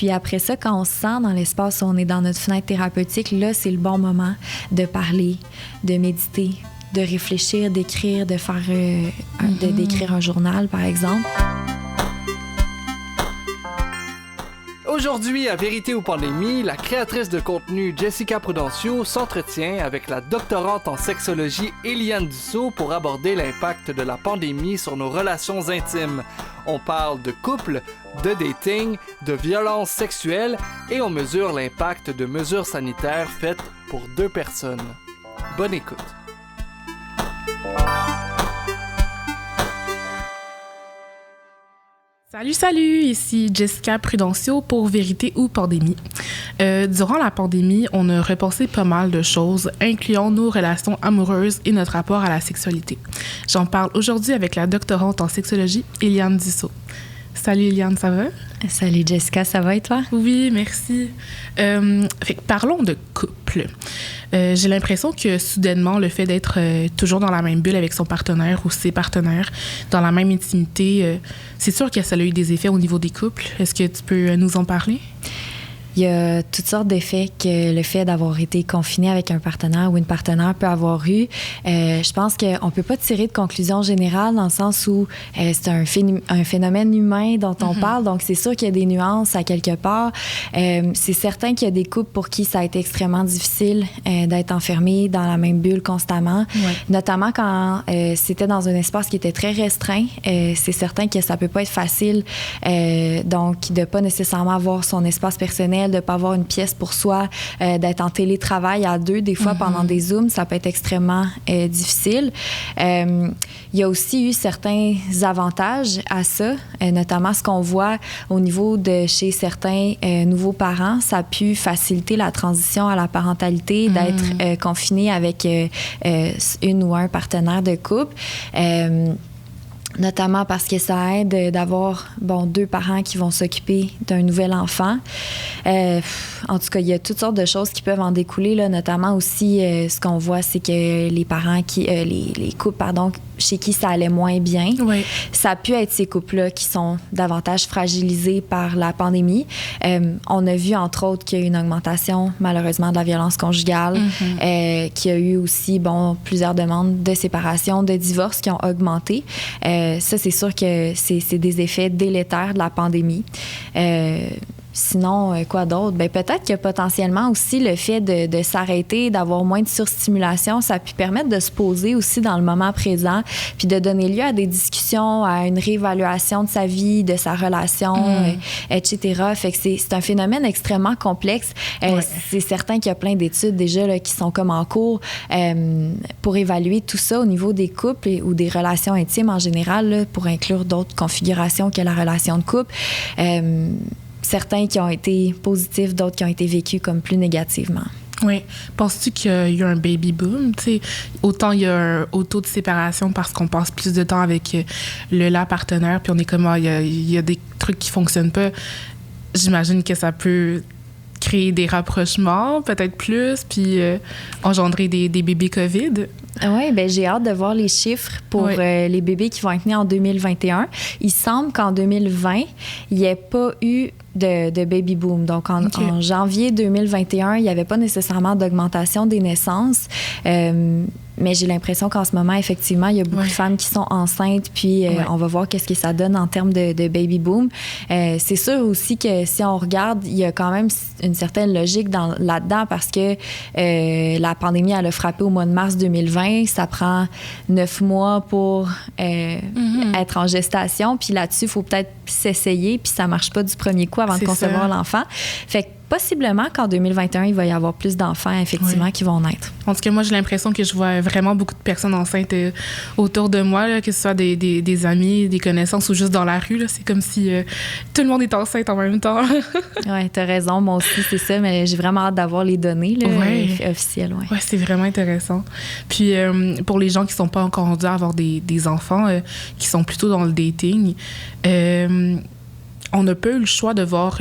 Puis après ça, quand on se sent dans l'espace où on est dans notre fenêtre thérapeutique, là, c'est le bon moment de parler, de méditer, de réfléchir, d'écrire, de faire d'écrire un journal, par exemple. Aujourd'hui, à Vérité ou Pandémie, la créatrice de contenu Jessica Prudencio s'entretient avec la doctorante en sexologie Eliane Dussault pour aborder l'impact de la pandémie sur nos relations intimes. On parle de couple, de dating, de violence sexuelle et on mesure l'impact de mesures sanitaires faites pour 2 personnes. Bonne écoute. Salut, ici Jessica Prudencio pour Vérité ou Pandémie. Durant la pandémie, on a repensé pas mal de choses, incluant nos relations amoureuses et notre rapport à la sexualité. J'en parle aujourd'hui avec la doctorante en sexologie, Eliane Dussault. Salut Eliane, ça va? Salut Jessica, ça va et toi? Oui, merci. Parlons de couple. J'ai l'impression que soudainement, le fait d'être toujours dans la même bulle avec son partenaire ou ses partenaires, dans la même intimité, c'est sûr que ça a eu des effets au niveau des couples. Est-ce que tu peux nous en parler? Il y a toutes sortes d'effets que le fait d'avoir été confiné avec un partenaire ou une partenaire peut avoir eu. Je pense qu'on ne peut pas tirer de conclusion générale dans le sens où c'est un phénomène humain dont on parle, donc c'est sûr qu'il y a des nuances à quelque part. C'est certain qu'il y a des couples pour qui ça a été extrêmement difficile d'être enfermé dans la même bulle constamment, notamment quand c'était dans un espace qui était très restreint. C'est certain que ça ne peut pas être facile, donc de ne pas nécessairement avoir son espace personnel, de ne pas avoir une pièce pour soi, d'être en télétravail à 2, des fois pendant des Zooms, ça peut être extrêmement difficile. Il y a aussi eu certains avantages à ça, notamment ce qu'on voit au niveau de chez certains nouveaux parents, ça a pu faciliter la transition à la parentalité, d'être confiné avec une ou un partenaire de couple. Notamment parce que ça aide d'avoir 2 parents qui vont s'occuper d'un nouvel enfant. En tout cas, il y a toutes sortes de choses qui peuvent en découler, là, notamment aussi ce qu'on voit, c'est que les parents les couples, chez qui ça allait moins bien, ça a pu être ces couples-là qui sont davantage fragilisés par la pandémie. On a vu, entre autres, qu'il y a eu une augmentation, malheureusement, de la violence conjugale, qu'il y a eu aussi, plusieurs demandes de séparation, de divorce qui ont augmenté. Ça, c'est sûr que c'est des effets délétères de la pandémie. Sinon, quoi d'autre? Peut-être que potentiellement aussi le fait de s'arrêter, d'avoir moins de surstimulation, ça a pu permettre de se poser aussi dans le moment présent, puis de donner lieu à des discussions, à une réévaluation de sa vie, de sa relation, etc. Fait que c'est un phénomène extrêmement complexe. C'est certain qu'il y a plein d'études déjà là, qui sont comme en cours pour évaluer tout ça au niveau des couples ou des relations intimes en général, là, pour inclure d'autres configurations que la relation de couple. Certains qui ont été positifs, d'autres qui ont été vécus comme plus négativement. Oui. Penses-tu qu'il y a eu un baby boom? T'sais, autant il y a un taux de séparation parce qu'on passe plus de temps avec la partenaire, puis on est comme, il y a des trucs qui fonctionnent pas. J'imagine que ça peut créer des rapprochements, peut-être plus, puis engendrer des bébés COVID. Oui, j'ai hâte de voir les chiffres pour les bébés qui vont être nés en 2021. Il semble qu'en 2020, il n'y ait pas eu de baby boom. Donc, en janvier 2021, il n'y avait pas nécessairement d'augmentation des naissances. Mais j'ai l'impression qu'en ce moment, effectivement, il y a beaucoup de femmes qui sont enceintes, puis on va voir qu'est-ce que ça donne en termes de baby boom. C'est sûr aussi que si on regarde, il y a quand même une certaine logique là-dedans parce que la pandémie, elle a frappé au mois de mars 2020. Ça prend 9 mois pour être en gestation. Puis là-dessus, il faut peut-être s'essayer, puis ça marche pas du premier coup avant de concevoir l'enfant. Fait que possiblement qu'en 2021, il va y avoir plus d'enfants, effectivement, qui vont naître. En tout cas, moi, j'ai l'impression que je vois vraiment beaucoup de personnes enceintes autour de moi, là, que ce soit des amis, des connaissances ou juste dans la rue. Là. C'est comme si tout le monde est enceinte en même temps. Oui, t'as raison. Moi aussi, c'est ça. Mais j'ai vraiment hâte d'avoir les données là, officielles. Oui, c'est vraiment intéressant. Puis, pour les gens qui ne sont pas encore rendus à avoir des enfants, qui sont plutôt dans le dating, on n'a pas eu le choix de voir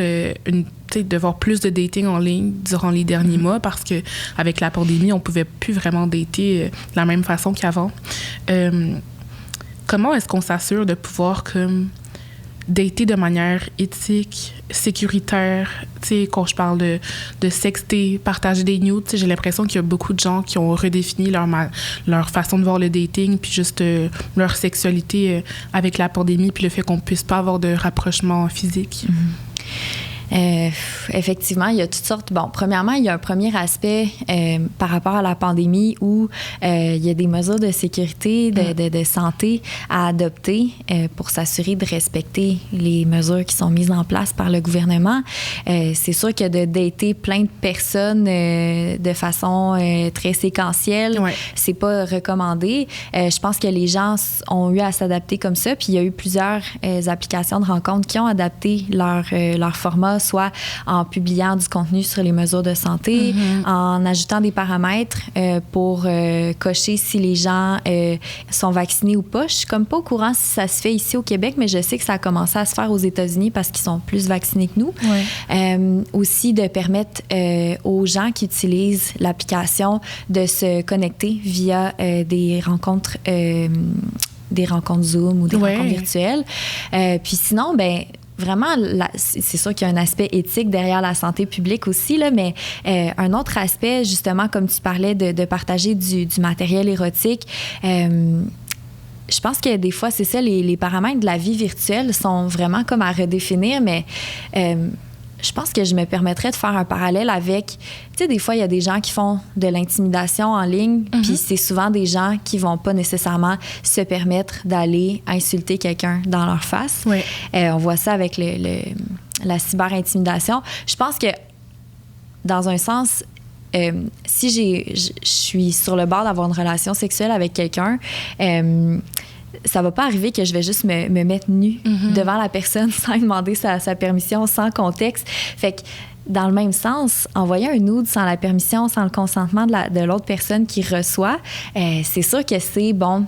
de voir plus de dating en ligne durant les derniers mois parce que avec la pandémie, on pouvait plus vraiment dater de la même façon qu'avant. Comment est-ce qu'on s'assure de pouvoir dater de manière éthique, sécuritaire, tu sais, quand je parle de sexter, partager des nudes, tu sais, j'ai l'impression qu'il y a beaucoup de gens qui ont redéfini leur façon de voir le dating, puis juste leur sexualité avec la pandémie, puis le fait qu'on puisse pas avoir de rapprochement physique. Effectivement, il y a toutes sortes. Bon, premièrement, il y a un premier aspect par rapport à la pandémie où il y a des mesures de sécurité, de santé à adopter pour s'assurer de respecter les mesures qui sont mises en place par le gouvernement. C'est sûr que de dater plein de personnes de façon très séquentielle, c'est pas recommandé. Je pense que les gens ont eu à s'adapter comme ça, puis il y a eu plusieurs applications de rencontres qui ont adapté leur format, soit en publiant du contenu sur les mesures de santé, en ajoutant des paramètres pour cocher si les gens sont vaccinés ou pas. Je suis comme pas au courant si ça se fait ici au Québec, mais je sais que ça a commencé à se faire aux États-Unis parce qu'ils sont plus vaccinés que nous. Aussi de permettre aux gens qui utilisent l'application de se connecter via des rencontres Zoom ou des rencontres virtuelles. Puis sinon, ben vraiment, c'est sûr qu'il y a un aspect éthique derrière la santé publique aussi, là, mais un autre aspect, justement, comme tu parlais de partager du matériel érotique, je pense que des fois, c'est ça, les paramètres de la vie virtuelle sont vraiment comme à redéfinir, mais je pense que je me permettrais de faire un parallèle avec, tu sais, des fois, il y a des gens qui font de l'intimidation en ligne, puis c'est souvent des gens qui vont pas nécessairement se permettre d'aller insulter quelqu'un dans leur face. On voit ça avec la cyber-intimidation. Je pense que, dans un sens, si je suis sur le bord d'avoir une relation sexuelle avec quelqu'un, ça va pas arriver que je vais juste me mettre nue devant la personne sans lui demander sa permission, sans contexte. Fait que, dans le même sens, envoyer un nude sans la permission, sans le consentement de l'autre personne qui reçoit, c'est sûr que c'est, bon,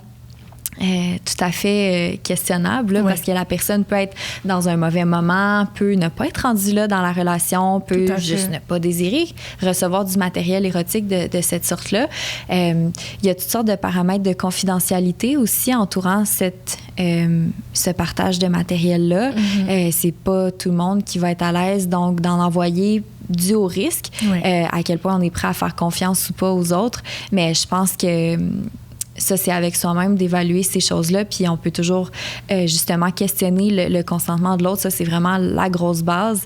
tout à fait questionnable, là, parce que la personne peut être dans un mauvais moment, peut ne pas être rendue là dans la relation, peut juste ne pas désirer recevoir du matériel érotique de cette sorte-là. Il y a toutes sortes de paramètres de confidentialité aussi entourant ce partage de matériel-là. C'est pas tout le monde qui va être à l'aise donc d'en envoyer dû au risque, à quel point on est prêt à faire confiance ou pas aux autres. Mais je pense que ça, c'est avec soi-même d'évaluer ces choses-là, puis on peut toujours justement questionner le consentement de l'autre. Ça, c'est vraiment la grosse base.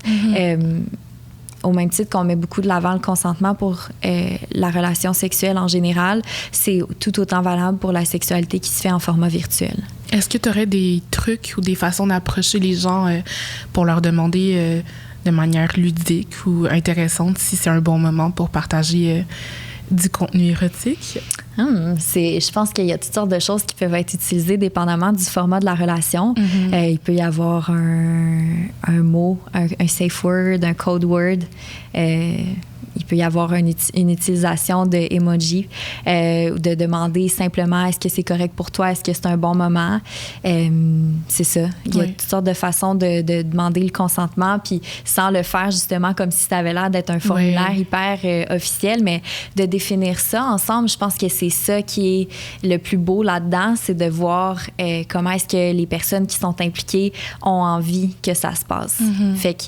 Au même titre qu'on met beaucoup de l'avant le consentement pour la relation sexuelle en général, c'est tout autant valable pour la sexualité qui se fait en format virtuel. Est-ce que tu aurais des trucs ou des façons d'approcher les gens pour leur demander de manière ludique ou intéressante si c'est un bon moment pour partager du contenu érotique? Je pense qu'il y a toutes sortes de choses qui peuvent être utilisées dépendamment du format de la relation. Il peut y avoir un mot, un safe word, un code word. Il peut y avoir une utilisation de emoji, de demander simplement est-ce que c'est correct pour toi, est-ce que c'est un bon moment. C'est ça. Il y a toutes sortes de façons de demander le consentement, puis sans le faire justement comme si ça avait l'air d'être un formulaire hyper officiel, mais de définir ça ensemble, je pense que c'est ça qui est le plus beau là-dedans, c'est de voir comment est-ce que les personnes qui sont impliquées ont envie que ça se passe. Fait que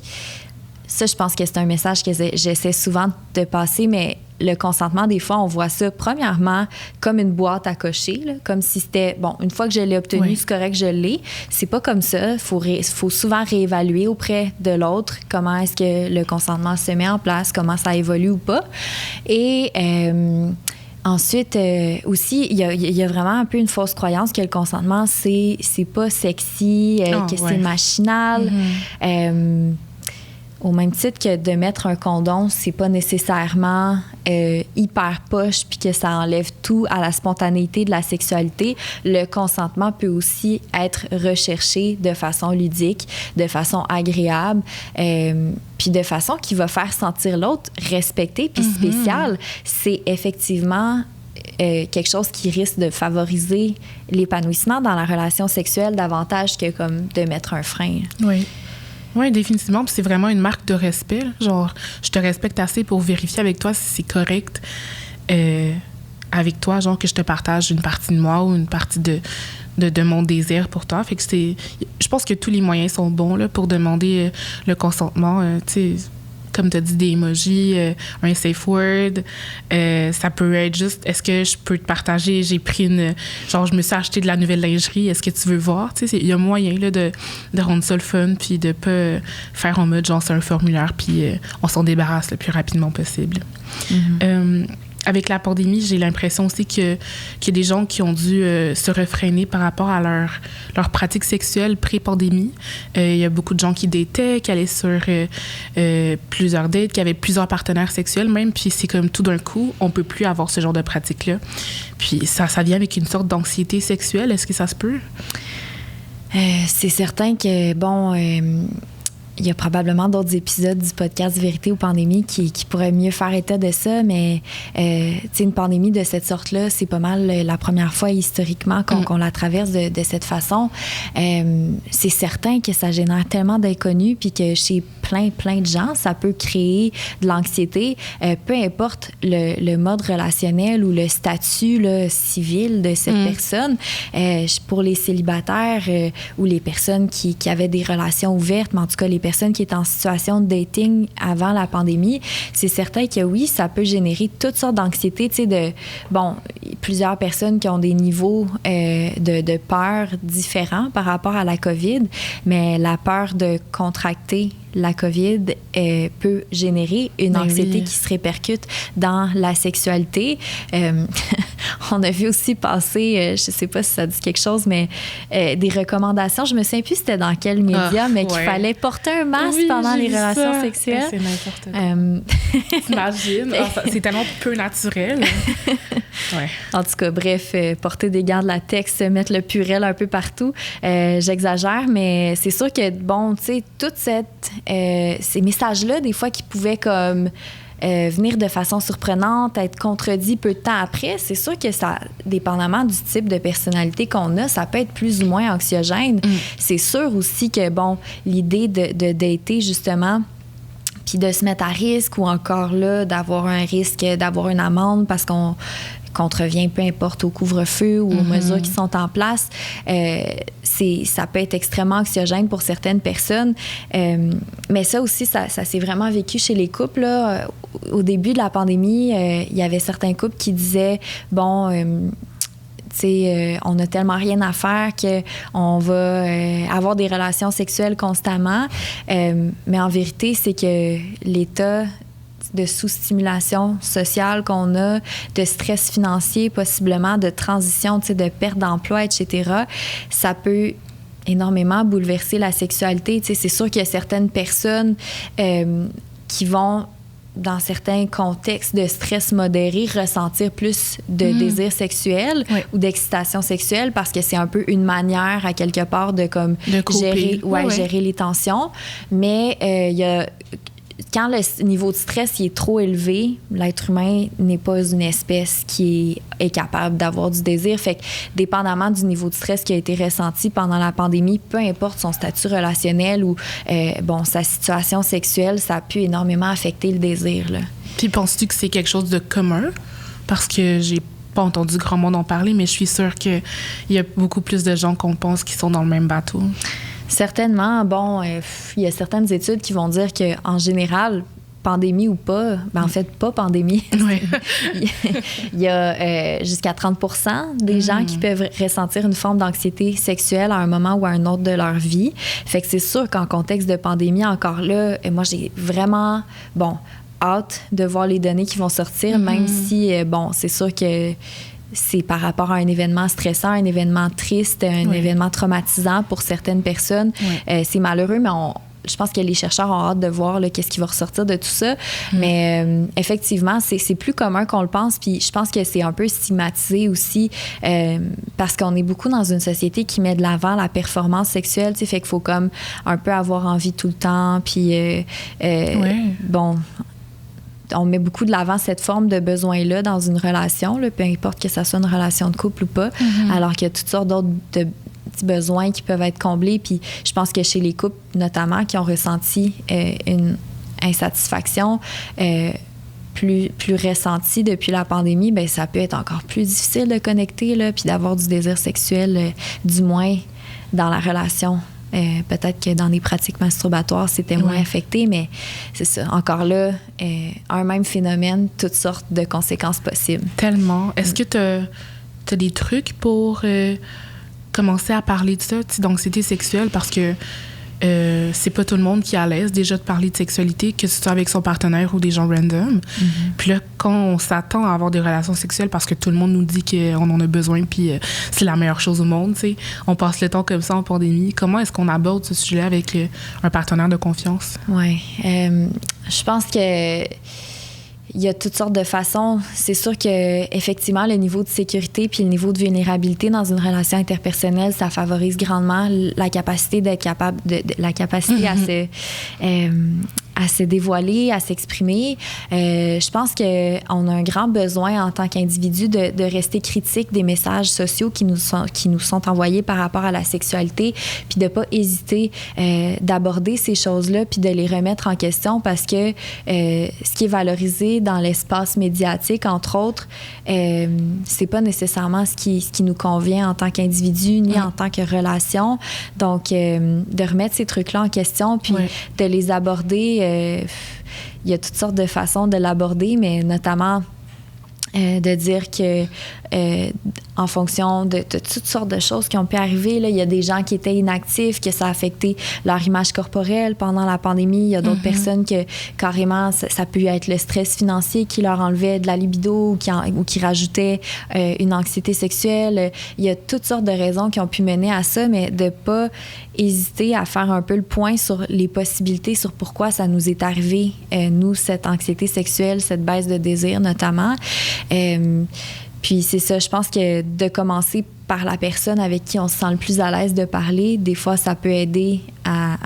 ça, je pense que c'est un message que j'essaie souvent de passer, mais le consentement, des fois, on voit ça, premièrement, comme une boîte à cocher, là, comme si c'était, bon, une fois que je l'ai obtenu, c'est correct, je l'ai. C'est pas comme ça. Il faut souvent réévaluer auprès de l'autre comment est-ce que le consentement se met en place, comment ça évolue ou pas. Et ensuite, aussi, il y a vraiment un peu une fausse croyance que le consentement, c'est pas sexy, que c'est machinal. Au même titre que de mettre un condom, c'est pas nécessairement hyper poche puis que ça enlève tout à la spontanéité de la sexualité. Le consentement peut aussi être recherché de façon ludique, de façon agréable, puis de façon qui va faire sentir l'autre respecté puis spécial. C'est effectivement quelque chose qui risque de favoriser l'épanouissement dans la relation sexuelle davantage que comme de mettre un frein. Oui, définitivement. Puis c'est vraiment une marque de respect. Genre, je te respecte assez pour vérifier avec toi si c'est correct avec toi, genre que je te partage une partie de moi ou une partie de de mon désir pour toi. Fait que je pense que tous les moyens sont bons là, pour demander le consentement. Tu sais, comme tu as dit, des emojis, un safe word. Ça peut être juste, est-ce que je peux te partager, j'ai pris genre, je me suis acheté de la nouvelle lingerie, est-ce que tu veux voir? Tu sais, il y a moyen là, de rendre ça le fun, puis de pas faire en mode, genre, c'est un formulaire, puis on s'en débarrasse le plus rapidement possible. Mm-hmm. Avec la pandémie, j'ai l'impression aussi qu'il y a des gens qui ont dû se réfréner par rapport à leur pratique sexuelle pré-pandémie. Il y a beaucoup de gens qui dataient, qui allaient sur plusieurs dates, qui avaient plusieurs partenaires sexuels même, puis c'est comme tout d'un coup, on peut plus avoir ce genre de pratique-là. Puis ça vient avec une sorte d'anxiété sexuelle. Est-ce que ça se peut? C'est certain que, bon... il y a probablement d'autres épisodes du podcast Vérité ou Pandémie qui pourraient mieux faire état de ça, mais une pandémie de cette sorte-là, c'est pas mal la première fois historiquement qu'on la traverse de cette façon. C'est certain que ça génère tellement d'inconnus, puis que chez plein de gens, ça peut créer de l'anxiété, peu importe le mode relationnel ou le statut là, civil de cette personne. Pour les célibataires ou les personnes qui avaient des relations ouvertes, mais en tout cas les personnes qui étaient en situation de dating avant la pandémie, c'est certain que oui, ça peut générer toutes sortes d'anxiété, tu sais, plusieurs personnes qui ont des niveaux de peur différents par rapport à la COVID, mais la peur de contracter la COVID peut générer une anxiété qui se répercute dans la sexualité. On a vu aussi passer, je sais pas si ça dit quelque chose, mais des recommandations. Je me souviens plus c'était dans quel média, mais qu'il fallait porter un masque pendant les relations sexuelles. C'est n'importe quoi. T'imagines? C'est tellement peu naturel. En tout cas, bref, porter des gants de latex, mettre le Purell un peu partout. J'exagère, mais c'est sûr que, bon, tu sais, toute ces messages-là, des fois, qui pouvaient comme venir de façon surprenante, être contredits peu de temps après, c'est sûr que ça, dépendamment du type de personnalité qu'on a, ça peut être plus ou moins anxiogène. C'est sûr aussi que, bon, l'idée de dater, justement, puis de se mettre à risque ou encore là, d'avoir un risque d'avoir une amende parce qu'on contrevient peu importe au couvre-feu ou aux mesures qui sont en place, ça peut être extrêmement anxiogène pour certaines personnes. Mais ça aussi, ça s'est vraiment vécu chez les couples. Là. Au début de la pandémie, il y avait certains couples qui disaient, bon... on n'a tellement rien à faire qu'on va avoir des relations sexuelles constamment. Mais en vérité, c'est que l'état de sous-stimulation sociale qu'on a, de stress financier possiblement, de transition, de perte d'emploi, etc., ça peut énormément bouleverser la sexualité. C'est sûr qu'il y a certaines personnes qui vont dans certains contextes de stress modéré, ressentir plus de désir sexuel ou d'excitation sexuelle parce que c'est un peu une manière, à quelque part, de gérer les tensions. Mais il y a... Quand le niveau de stress est trop élevé, l'être humain n'est pas une espèce qui est capable d'avoir du désir. Fait que, dépendamment du niveau de stress qui a été ressenti pendant la pandémie, peu importe son statut relationnel ou sa situation sexuelle, ça a pu énormément affecter le désir. Là. Puis penses-tu que c'est quelque chose de commun? Parce que j'ai pas entendu grand monde en parler, mais je suis sûre qu'il y a beaucoup plus de gens qu'on pense qui sont dans le même bateau. Certainement. Bon, il y a certaines études qui vont dire qu'en général, pandémie ou pas, en fait, pas pandémie, il y a jusqu'à 30% des gens qui peuvent ressentir une forme d'anxiété sexuelle à un moment ou à un autre de leur vie. Fait que c'est sûr qu'en contexte de pandémie, encore là, moi, j'ai vraiment, hâte de voir les données qui vont sortir, même si, c'est sûr que c'est par rapport à un événement stressant, un événement triste, un événement traumatisant pour certaines personnes. C'est malheureux, mais je pense que les chercheurs ont hâte de voir là, qu'est-ce qui va ressortir de tout ça. Mais effectivement, c'est plus commun qu'on le pense. Puis je pense que c'est un peu stigmatisé aussi parce qu'on est beaucoup dans une société qui met de l'avant la performance sexuelle. Fait qu'il faut comme un peu avoir envie tout le temps. Puis on met beaucoup de l'avant cette forme de besoin-là dans une relation, là, peu importe que ça soit une relation de couple ou pas, alors qu'il y a toutes sortes d'autres petits besoins qui peuvent être comblés. Puis je pense que chez les couples, notamment, qui ont ressenti une insatisfaction, plus ressentie depuis la pandémie, ben ça peut être encore plus difficile de connecter, là, puis d'avoir du désir sexuel, du moins dans la relation. Peut-être que dans des pratiques masturbatoires, c'était moins affecté, mais c'est ça. Encore là, un même phénomène, toutes sortes de conséquences possibles. Tellement. Est-ce que tu as des trucs pour commencer à parler de ça, d'anxiété sexuelle? Parce que c'est pas tout le monde qui est à l'aise déjà de parler de sexualité, que ce soit avec son partenaire ou des gens random. Puis là, quand on s'attend à avoir des relations sexuelles parce que tout le monde nous dit qu'on en a besoin puis c'est la meilleure chose au monde, tu sais, on passe le temps comme ça en pandémie. Comment est-ce qu'on aborde ce sujet avec un partenaire de confiance? Oui. Je pense que il y a toutes sortes de façons. C'est sûr que effectivement, le niveau de sécurité puis le niveau de vulnérabilité dans une relation interpersonnelle, ça favorise grandement la capacité d'être capable la capacité à se dévoiler, à s'exprimer. Je pense qu'on a un grand besoin en tant qu'individu de rester critique des messages sociaux qui nous sont envoyés par rapport à la sexualité, puis de pas hésiter d'aborder ces choses-là, puis de les remettre en question, parce que ce qui est valorisé dans l'espace médiatique, entre autres, c'est pas nécessairement ce qui nous convient en tant qu'individu ni en tant que relation. Donc, de remettre ces trucs-là en question, puis de les aborder. Il y a toutes sortes de façons de l'aborder, mais notamment de dire que en fonction de toutes sortes de choses qui ont pu arriver, là, il y a des gens qui étaient inactifs, que ça a affecté leur image corporelle pendant la pandémie. Il y a d'autres personnes que carrément, ça peut être le stress financier qui leur enlevait de la libido ou qui rajoutait une anxiété sexuelle. Il y a toutes sortes de raisons qui ont pu mener à ça, mais de pas hésiter à faire un peu le point sur les possibilités, sur pourquoi ça nous est arrivé, nous, cette anxiété sexuelle, cette baisse de désir notamment. Puis c'est ça, je pense que de commencer par la personne avec qui on se sent le plus à l'aise de parler, des fois, ça peut aider à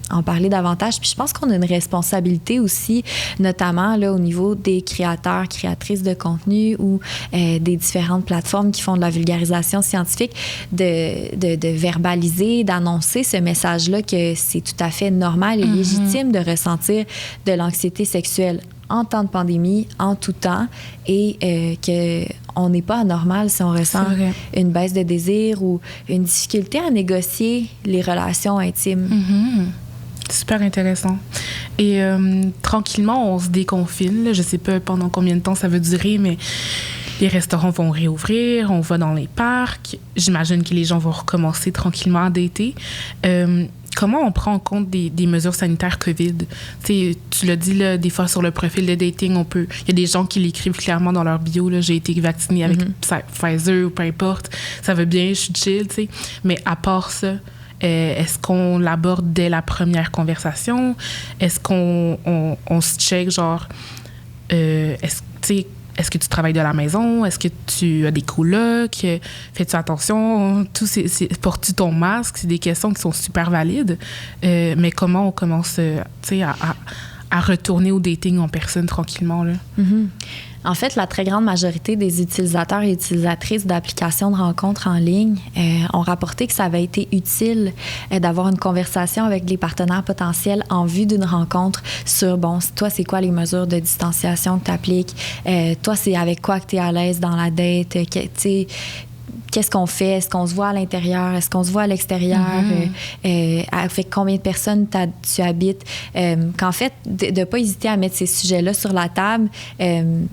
en parler davantage. Puis je pense qu'on a une responsabilité aussi, notamment là, au niveau des créateurs, créatrices de contenu ou des différentes plateformes qui font de la vulgarisation scientifique, de verbaliser, d'annoncer ce message-là que c'est tout à fait normal et légitime de ressentir de l'anxiété sexuelle en temps de pandémie, en tout temps, et qu'on n'est pas anormal si on ressent une baisse de désir ou une difficulté à négocier les relations intimes. Super intéressant. Et tranquillement, on se déconfine. Là. Je sais pas pendant combien de temps ça va durer, mais les restaurants vont réouvrir, on va dans les parcs. J'imagine que les gens vont recommencer tranquillement à dater. Comment on prend en compte des mesures sanitaires COVID? Tu l'as dit, là, des fois sur le profil de dating, il y a des gens qui l'écrivent clairement dans leur bio, là, j'ai été vaccinée avec Pfizer ou peu importe, ça va bien, je suis chill, tu sais. Mais à part ça, est-ce qu'on l'aborde dès la première conversation? Est-ce qu'on se check, genre, est-ce que tu travailles de la maison? Est-ce que tu as des colocs? Fais-tu attention? Portes-tu ton masque? C'est des questions qui sont super valides. Mais comment on commence à retourner au dating en personne tranquillement, là? En fait, la très grande majorité des utilisateurs et utilisatrices d'applications de rencontres en ligne ont rapporté que ça avait été utile d'avoir une conversation avec les partenaires potentiels en vue d'une rencontre sur, bon, toi, c'est quoi les mesures de distanciation que tu appliques? Toi, c'est avec quoi que tu es à l'aise dans la date? Qu'est-ce qu'on fait? Est-ce qu'on se voit à l'intérieur? Est-ce qu'on se voit à l'extérieur? Avec combien de personnes tu habites? Qu'en fait, de ne pas hésiter à mettre ces sujets-là sur la table.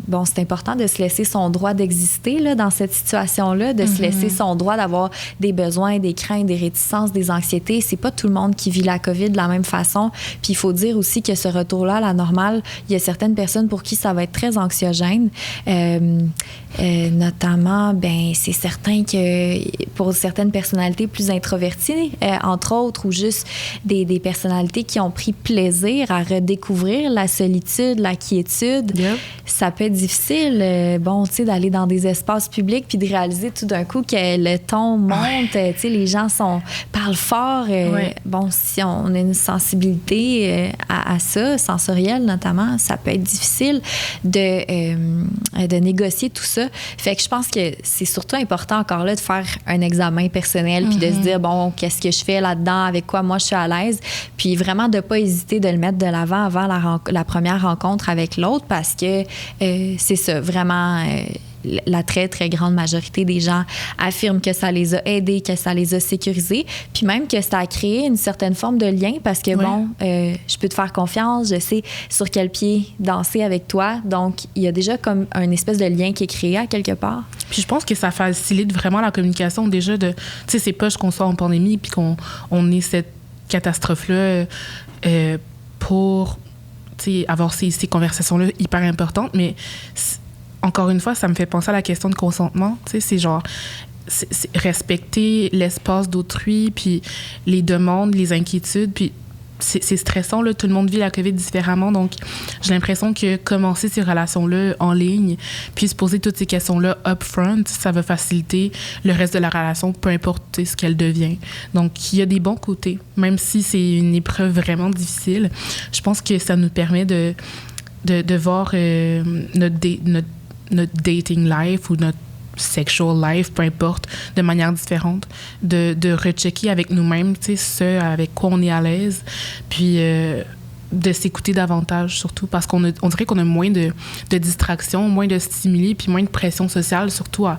Bon, c'est important de se laisser son droit d'exister là, dans cette situation-là, de se laisser son droit d'avoir des besoins, des craintes, des réticences, des anxiétés. C'est pas tout le monde qui vit la COVID de la même façon. Puis il faut dire aussi que ce retour-là à la normale, il y a certaines personnes pour qui ça va être très anxiogène. Notamment, ben c'est certain que pour certaines personnalités plus introverties, entre autres, ou juste des personnalités qui ont pris plaisir à redécouvrir la solitude, la quiétude, ça peut être difficile, bon, tu sais, d'aller dans des espaces publics puis de réaliser tout d'un coup que le ton monte, tu sais, les gens parlent fort. Bon, si on a une sensibilité à ça, sensorielle notamment, ça peut être difficile de négocier tout ça. Fait que je pense que c'est surtout important, encore encore là de faire un examen personnel puis de se dire, bon, qu'est-ce que je fais là-dedans, avec quoi moi je suis à l'aise, puis vraiment de pas hésiter de le mettre de l'avant avant la première rencontre avec l'autre parce que c'est ça, vraiment... la très, très grande majorité des gens affirment que ça les a aidés, que ça les a sécurisés, puis même que ça a créé une certaine forme de lien parce que, je peux te faire confiance, je sais sur quel pied danser avec toi. Donc, il y a déjà comme une espèce de lien qui est créé à quelque part. Puis je pense que ça facilite vraiment la communication déjà de... Tu sais, c'est pas qu'on soit en pandémie puis qu'on ait cette catastrophe-là pour, tu sais, avoir ces conversations-là hyper importantes, mais... Encore une fois, ça me fait penser à la question de consentement. Tu sais, c'est genre c'est respecter l'espace d'autrui, puis les demandes, les inquiétudes, puis c'est stressant, là. Tout le monde vit la COVID différemment, donc j'ai l'impression que commencer ces relations-là en ligne, puis se poser toutes ces questions-là upfront, ça va faciliter le reste de la relation, peu importe ce qu'elle devient. Donc, il y a des bons côtés. Même si c'est une épreuve vraiment difficile, je pense que ça nous permet de voir notre dating life ou notre sexual life, peu importe, de manière différente, de rechecker avec nous-mêmes, tu sais, ce avec quoi on est à l'aise, puis de s'écouter davantage, surtout, parce on dirait qu'on a moins de distractions, moins de stimuli, puis moins de pression sociale, surtout à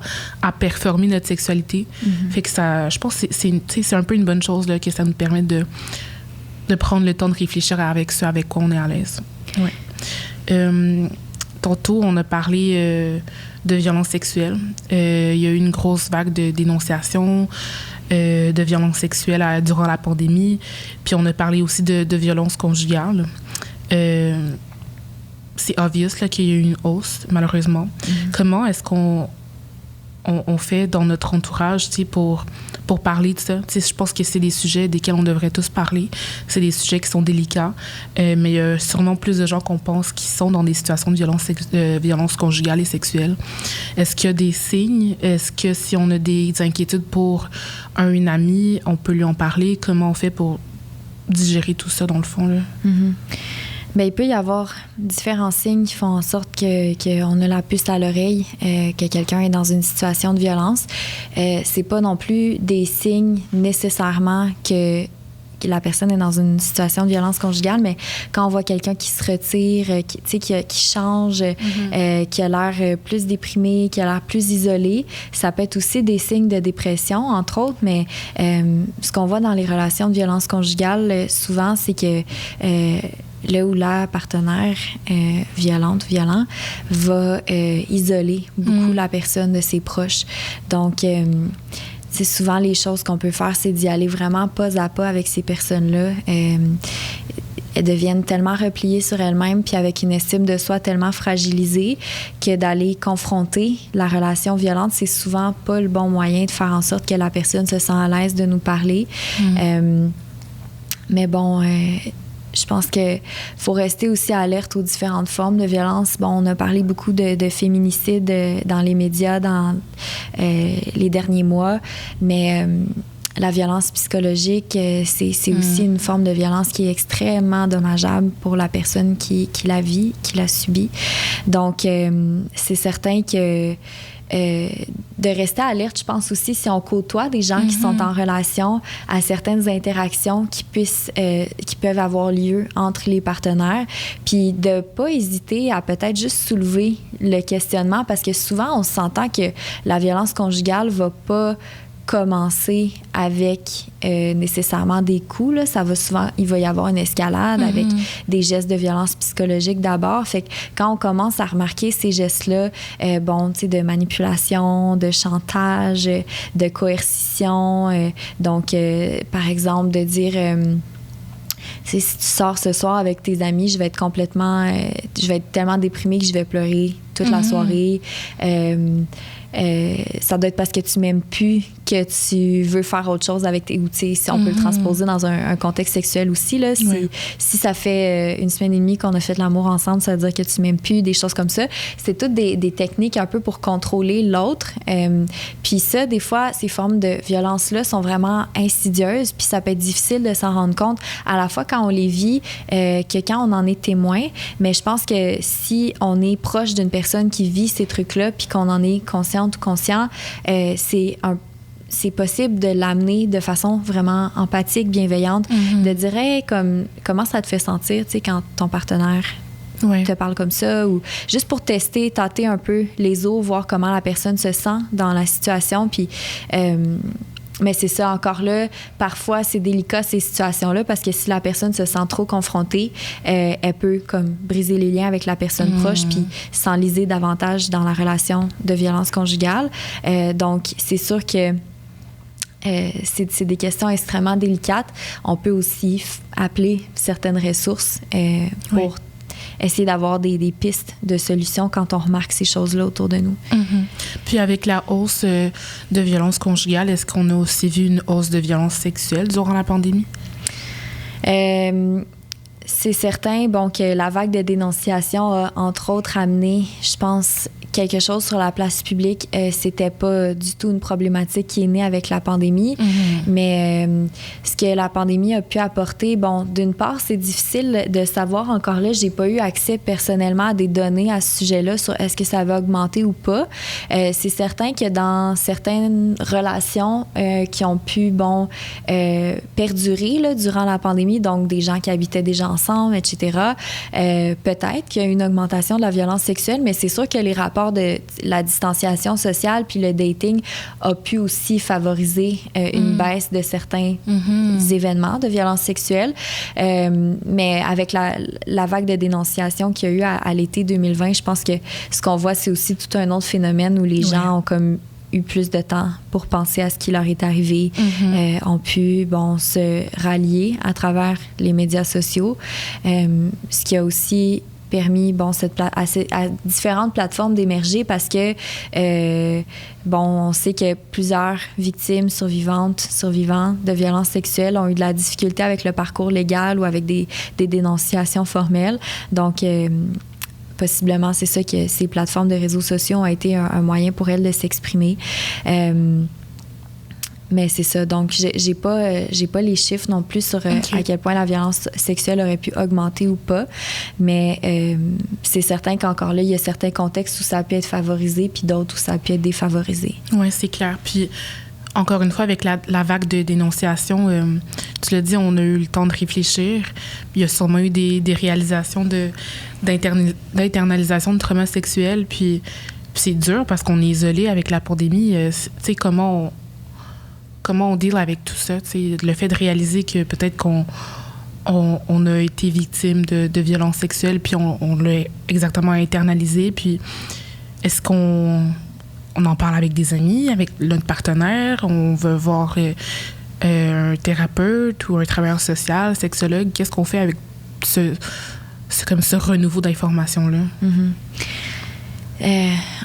performer notre sexualité. Fait que ça, je pense que c'est un peu une bonne chose, là, que ça nous permet de prendre le temps de réfléchir avec ce avec quoi on est à l'aise. Ouais. Tantôt, on a parlé de violences sexuelles. Il y a eu une grosse vague de dénonciations de violences sexuelles durant la pandémie. Puis on a parlé aussi de violences conjugales. C'est obvious là, qu'il y a eu une hausse, malheureusement. Comment est-ce qu'on fait dans notre entourage, tu sais, pour parler de ça? Tu sais, je pense que c'est des sujets desquels on devrait tous parler. C'est des sujets qui sont délicats, mais il y a sûrement plus de gens qu'on pense qui sont dans des situations de violence conjugale et sexuelle. Est-ce qu'il y a des signes? Est-ce que si on a des inquiétudes pour une amie, on peut lui en parler? Comment on fait pour digérer tout ça, dans le fond, là? Bien, il peut y avoir différents signes qui font en sorte qu'on a la puce à l'oreille, que quelqu'un est dans une situation de violence. C'est pas non plus des signes nécessairement que la personne est dans une situation de violence conjugale, mais quand on voit quelqu'un qui se retire, qui change, qui a l'air plus déprimé, qui a l'air plus isolé, ça peut être aussi des signes de dépression, entre autres, mais ce qu'on voit dans les relations de violence conjugale, souvent, c'est que le ou la partenaire violent va isoler beaucoup la personne de ses proches. Donc, c'est souvent les choses qu'on peut faire, c'est d'y aller vraiment pas à pas avec ces personnes-là. Elles deviennent tellement repliées sur elles-mêmes puis avec une estime de soi tellement fragilisée que d'aller confronter la relation violente, c'est souvent pas le bon moyen de faire en sorte que la personne se sent à l'aise de nous parler. Mais bon... je pense qu'il faut rester aussi alerte aux différentes formes de violence. Bon, on a parlé beaucoup de féminicide dans les médias dans les derniers mois, mais la violence psychologique, c'est aussi une forme de violence qui est extrêmement dommageable pour la personne qui la vit, qui la subit. Donc, c'est certain que de rester alerte, je pense aussi, si on côtoie des gens qui sont en relation à certaines interactions qui peuvent avoir lieu entre les partenaires, puis de pas hésiter à peut-être juste soulever le questionnement, parce que souvent, on s'entend que la violence conjugale va pas commencer avec nécessairement des coups. Là. Il va y avoir une escalade avec des gestes de violence psychologique d'abord. Fait que quand on commence à remarquer ces gestes-là, de manipulation, de chantage, de coercition, donc, par exemple, de dire... si tu sors ce soir avec tes amis, je vais être tellement déprimée que je vais pleurer toute la soirée. Ça doit être parce que tu m'aimes plus que tu veux faire autre chose avec tes outils. Si on peut le transposer dans un contexte sexuel aussi, là, si ça fait une semaine et demie qu'on a fait de l'amour ensemble, ça veut dire que tu m'aimes plus, des choses comme ça. C'est toutes des techniques un peu pour contrôler l'autre. Puis ça, des fois, ces formes de violence-là sont vraiment insidieuses, puis ça peut être difficile de s'en rendre compte à la fois quand on les vit que quand on en est témoin. Mais je pense que si on est proche d'une personne qui vit ces trucs-là, puis qu'on en est consciente ou conscient, c'est possible de l'amener de façon vraiment empathique, bienveillante, de dire hey, comment ça te fait sentir, tu sais, quand ton partenaire te parle comme ça, ou juste pour tester, tâter un peu les eaux, voir comment la personne se sent dans la situation, puis mais c'est ça, encore là, parfois c'est délicat ces situations-là parce que si la personne se sent trop confrontée, elle peut comme briser les liens avec la personne proche puis s'enliser davantage dans la relation de violence conjugale. Donc c'est sûr que c'est des questions extrêmement délicates. On peut aussi appeler certaines ressources pour essayer d'avoir des pistes de solutions quand on remarque ces choses-là autour de nous. Puis avec la hausse de violence conjugale, est-ce qu'on a aussi vu une hausse de violence sexuelle durant la pandémie? C'est certain que la vague de dénonciation a, entre autres, amené, je pense, quelque chose sur la place publique. C'était pas du tout une problématique qui est née avec la pandémie, mais ce que la pandémie a pu apporter, d'une part, c'est difficile de savoir. Encore là, j'ai pas eu accès personnellement à des données à ce sujet-là sur est-ce que ça va augmenter ou pas. C'est certain que dans certaines relations qui ont pu, perdurer là, durant la pandémie, donc des gens qui habitaient déjà ensemble, etc., peut-être qu'il y a une augmentation de la violence sexuelle, mais c'est sûr que les rapports de la distanciation sociale puis le dating a pu aussi favoriser une baisse de certains événements de violence sexuelle. Mais avec la vague de dénonciation qu'il y a eu à l'été 2020, je pense que ce qu'on voit, c'est aussi tout un autre phénomène où les gens ont comme eu plus de temps pour penser à ce qui leur est arrivé, ont pu se rallier à travers les médias sociaux, ce qui a aussi permis à différentes plateformes d'émerger parce que on sait que plusieurs victimes survivants de violences sexuelles ont eu de la difficulté avec le parcours légal ou avec des dénonciations formelles. Donc possiblement, c'est ça que ces plateformes de réseaux sociaux ont été un moyen pour elles de s'exprimer. Mais c'est ça. Donc, j'ai pas les chiffres non plus sur à quel point la violence sexuelle aurait pu augmenter ou pas. Mais c'est certain qu'encore là, il y a certains contextes où ça a pu être favorisé puis d'autres où ça a pu être défavorisé. Oui, c'est clair. Puis, encore une fois, avec la vague de dénonciation, tu l'as dit, on a eu le temps de réfléchir. Il y a sûrement eu des réalisations d'internalisation de trauma sexuel. Puis c'est dur parce qu'on est isolé avec la pandémie. Tu sais, comment on deal avec tout ça? Tu sais, le fait de réaliser que peut-être qu'on a été victime de violences sexuelles, puis on l'a exactement internalisé. Puis est-ce qu'on en parle avec des amis, avec notre partenaire? On veut voir un thérapeute ou un travailleur social, sexologue? Qu'est-ce qu'on fait avec ce renouveau d'informations-là?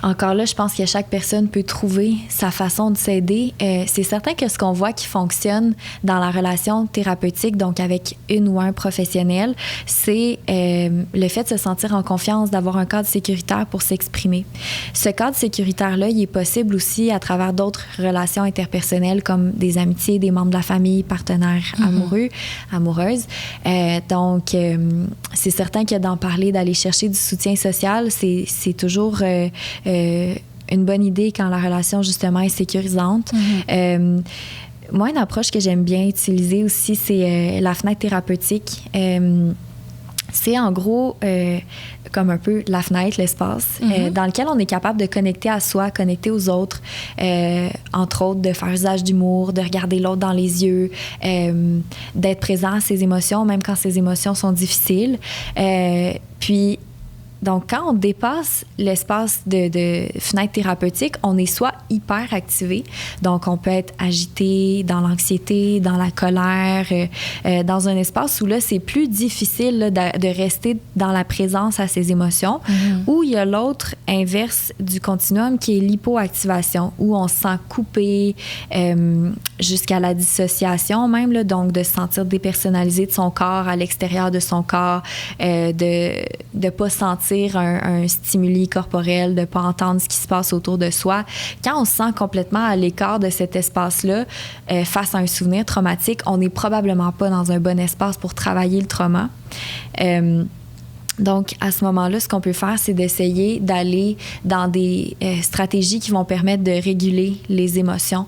Encore là, je pense que chaque personne peut trouver sa façon de s'aider. C'est certain que ce qu'on voit qui fonctionne dans la relation thérapeutique, donc avec une ou un professionnel, c'est le fait de se sentir en confiance, d'avoir un cadre sécuritaire pour s'exprimer. Ce cadre sécuritaire-là, il est possible aussi à travers d'autres relations interpersonnelles comme des amitiés, des membres de la famille, partenaires amoureux, amoureuses. Donc, c'est certain que d'en parler, d'aller chercher du soutien social, c'est toujours une bonne idée quand la relation, justement, est sécurisante. Moi, une approche que j'aime bien utiliser aussi, c'est la fenêtre thérapeutique. C'est en gros comme un peu la fenêtre, l'espace, dans lequel on est capable de connecter à soi, connecter aux autres, entre autres de faire usage d'humour, de regarder l'autre dans les yeux, d'être présent à ses émotions, même quand ses émotions sont difficiles. Puis, donc, quand on dépasse l'espace de fenêtre thérapeutique, on est soit hyper activé, donc on peut être agité dans l'anxiété, dans la colère, dans un espace où là, c'est plus difficile là, de rester dans la présence à ses émotions, ou il y a l'autre inverse du continuum qui est l'hypoactivation, où on se sent coupé jusqu'à la dissociation même, là, donc de se sentir dépersonnalisé de son corps à l'extérieur de son corps, de ne pas sentir un stimuli corporel, de ne pas entendre ce qui se passe autour de soi. Quand on se sent complètement à l'écart de cet espace-là, face à un souvenir traumatique, on n'est probablement pas dans un bon espace pour travailler le trauma. Donc, à ce moment-là, ce qu'on peut faire, c'est d'essayer d'aller dans des stratégies qui vont permettre de réguler les émotions.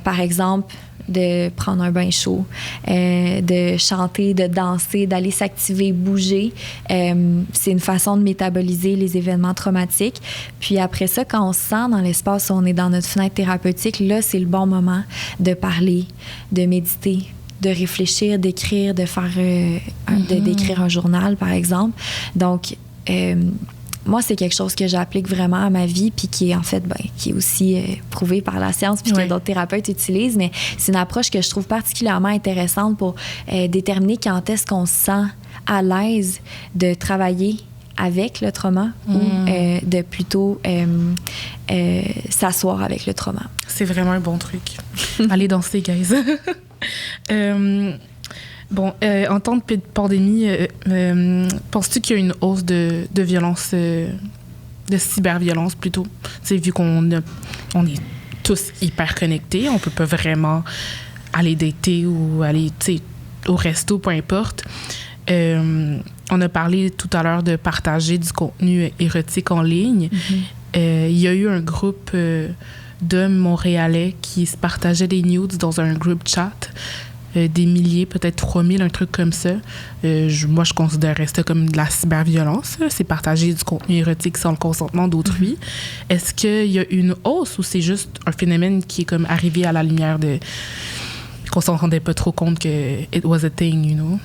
Par exemple, de prendre un bain chaud, de chanter, de danser, d'aller s'activer, bouger. C'est une façon de métaboliser les événements traumatiques. Puis après ça, quand on se sent dans l'espace où on est dans notre fenêtre thérapeutique, là, c'est le bon moment de parler, de méditer, de réfléchir, d'écrire, de faire d'écrire un journal, par exemple. Donc, moi, c'est quelque chose que j'applique vraiment à ma vie, puis qui est en fait, qui est aussi prouvé par la science, puis que d'autres thérapeutes utilisent, mais c'est une approche que je trouve particulièrement intéressante pour déterminer quand est-ce qu'on se sent à l'aise de travailler avec le trauma ou de plutôt s'asseoir avec le trauma. C'est vraiment un bon truc. Allez danser, guys. En temps de pandémie, penses-tu qu'il y a une hausse de violence, de cyberviolence plutôt? T'sais, vu on est tous hyper connectés, on peut pas vraiment aller dater ou aller au resto, peu importe. On a parlé tout à l'heure de partager du contenu érotique en ligne. Il y a eu un groupe d'hommes montréalais qui se partageaient des nudes dans un groupe chat. Des milliers, peut-être 3000, un truc comme ça. Moi, je considérerais ça comme de la cyberviolence. C'est partager du contenu érotique sans le consentement d'autrui. Est-ce qu'il y a une hausse ou c'est juste un phénomène qui est comme arrivé à la lumière qu'on s'en rendait pas trop compte que it was a thing, you know?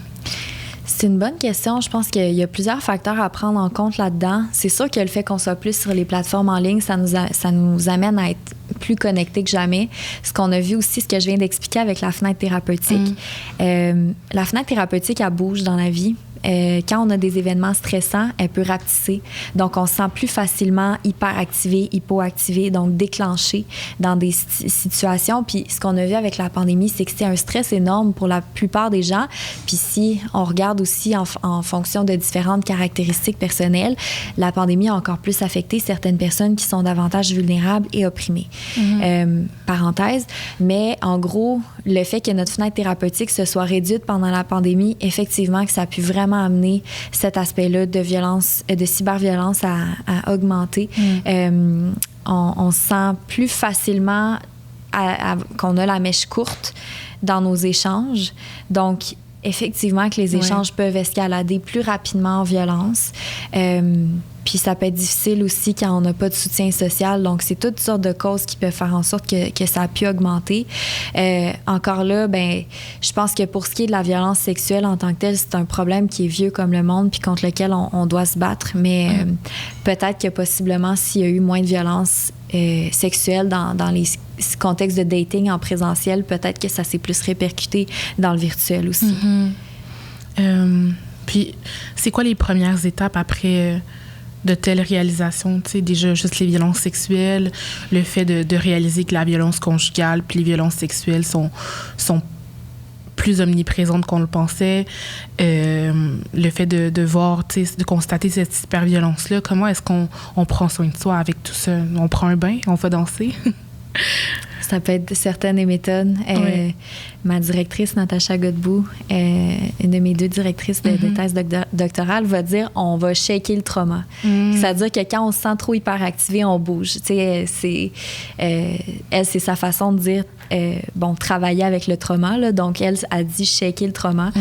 C'est une bonne question. Je pense qu'il y a plusieurs facteurs à prendre en compte là-dedans. C'est sûr que le fait qu'on soit plus sur les plateformes en ligne, ça nous amène à être plus connectés que jamais. Ce qu'on a vu aussi, ce que je viens d'expliquer avec la fenêtre thérapeutique. La fenêtre thérapeutique, elle bouge dans la vie. Quand on a des événements stressants, elle peut rapetisser. Donc, on se sent plus facilement hyperactivé, hypoactivé, donc déclenché dans des situations. Puis, ce qu'on a vu avec la pandémie, c'est que c'est un stress énorme pour la plupart des gens. Puis, si on regarde aussi en fonction de différentes caractéristiques personnelles, la pandémie a encore plus affecté certaines personnes qui sont davantage vulnérables et opprimées. Parenthèse. Mais, en gros, le fait que notre fenêtre thérapeutique se soit réduite pendant la pandémie, effectivement, que ça a pu vraiment amener cet aspect-là de violence, de cyberviolence à augmenter. On se sent plus facilement qu'on a la mèche courte dans nos échanges. Donc, effectivement, que les échanges peuvent escalader plus rapidement en violence. Puis ça peut être difficile aussi quand on n'a pas de soutien social. Donc, c'est toutes sortes de causes qui peuvent faire en sorte que ça a pu augmenter. Encore là, je pense que pour ce qui est de la violence sexuelle en tant que telle, c'est un problème qui est vieux comme le monde puis contre lequel on doit se battre. Mais peut-être que possiblement, s'il y a eu moins de violence sexuelle dans les contextes de dating en présentiel, peut-être que ça s'est plus répercuté dans le virtuel aussi. Puis, c'est quoi les premières étapes après de telles réalisations? Tu sais, déjà, juste les violences sexuelles, le fait de réaliser que la violence conjugale puis les violences sexuelles sont plus omniprésentes qu'on le pensait. Le fait de voir, tu sais, de constater cette hyperviolence-là. Comment est-ce qu'on prend soin de soi avec tout ça? On prend un bain? On va danser? Ça peut être certaines méthodes. Ma directrice, Natacha Godbout, une de mes deux directrices de thèse doctorale, va dire on va shaker le trauma. C'est-à-dire que quand on se sent trop hyperactivé, on bouge. Tu sais, c'est sa façon de dire travailler avec le trauma. Là. Donc, elle a dit shaker le trauma.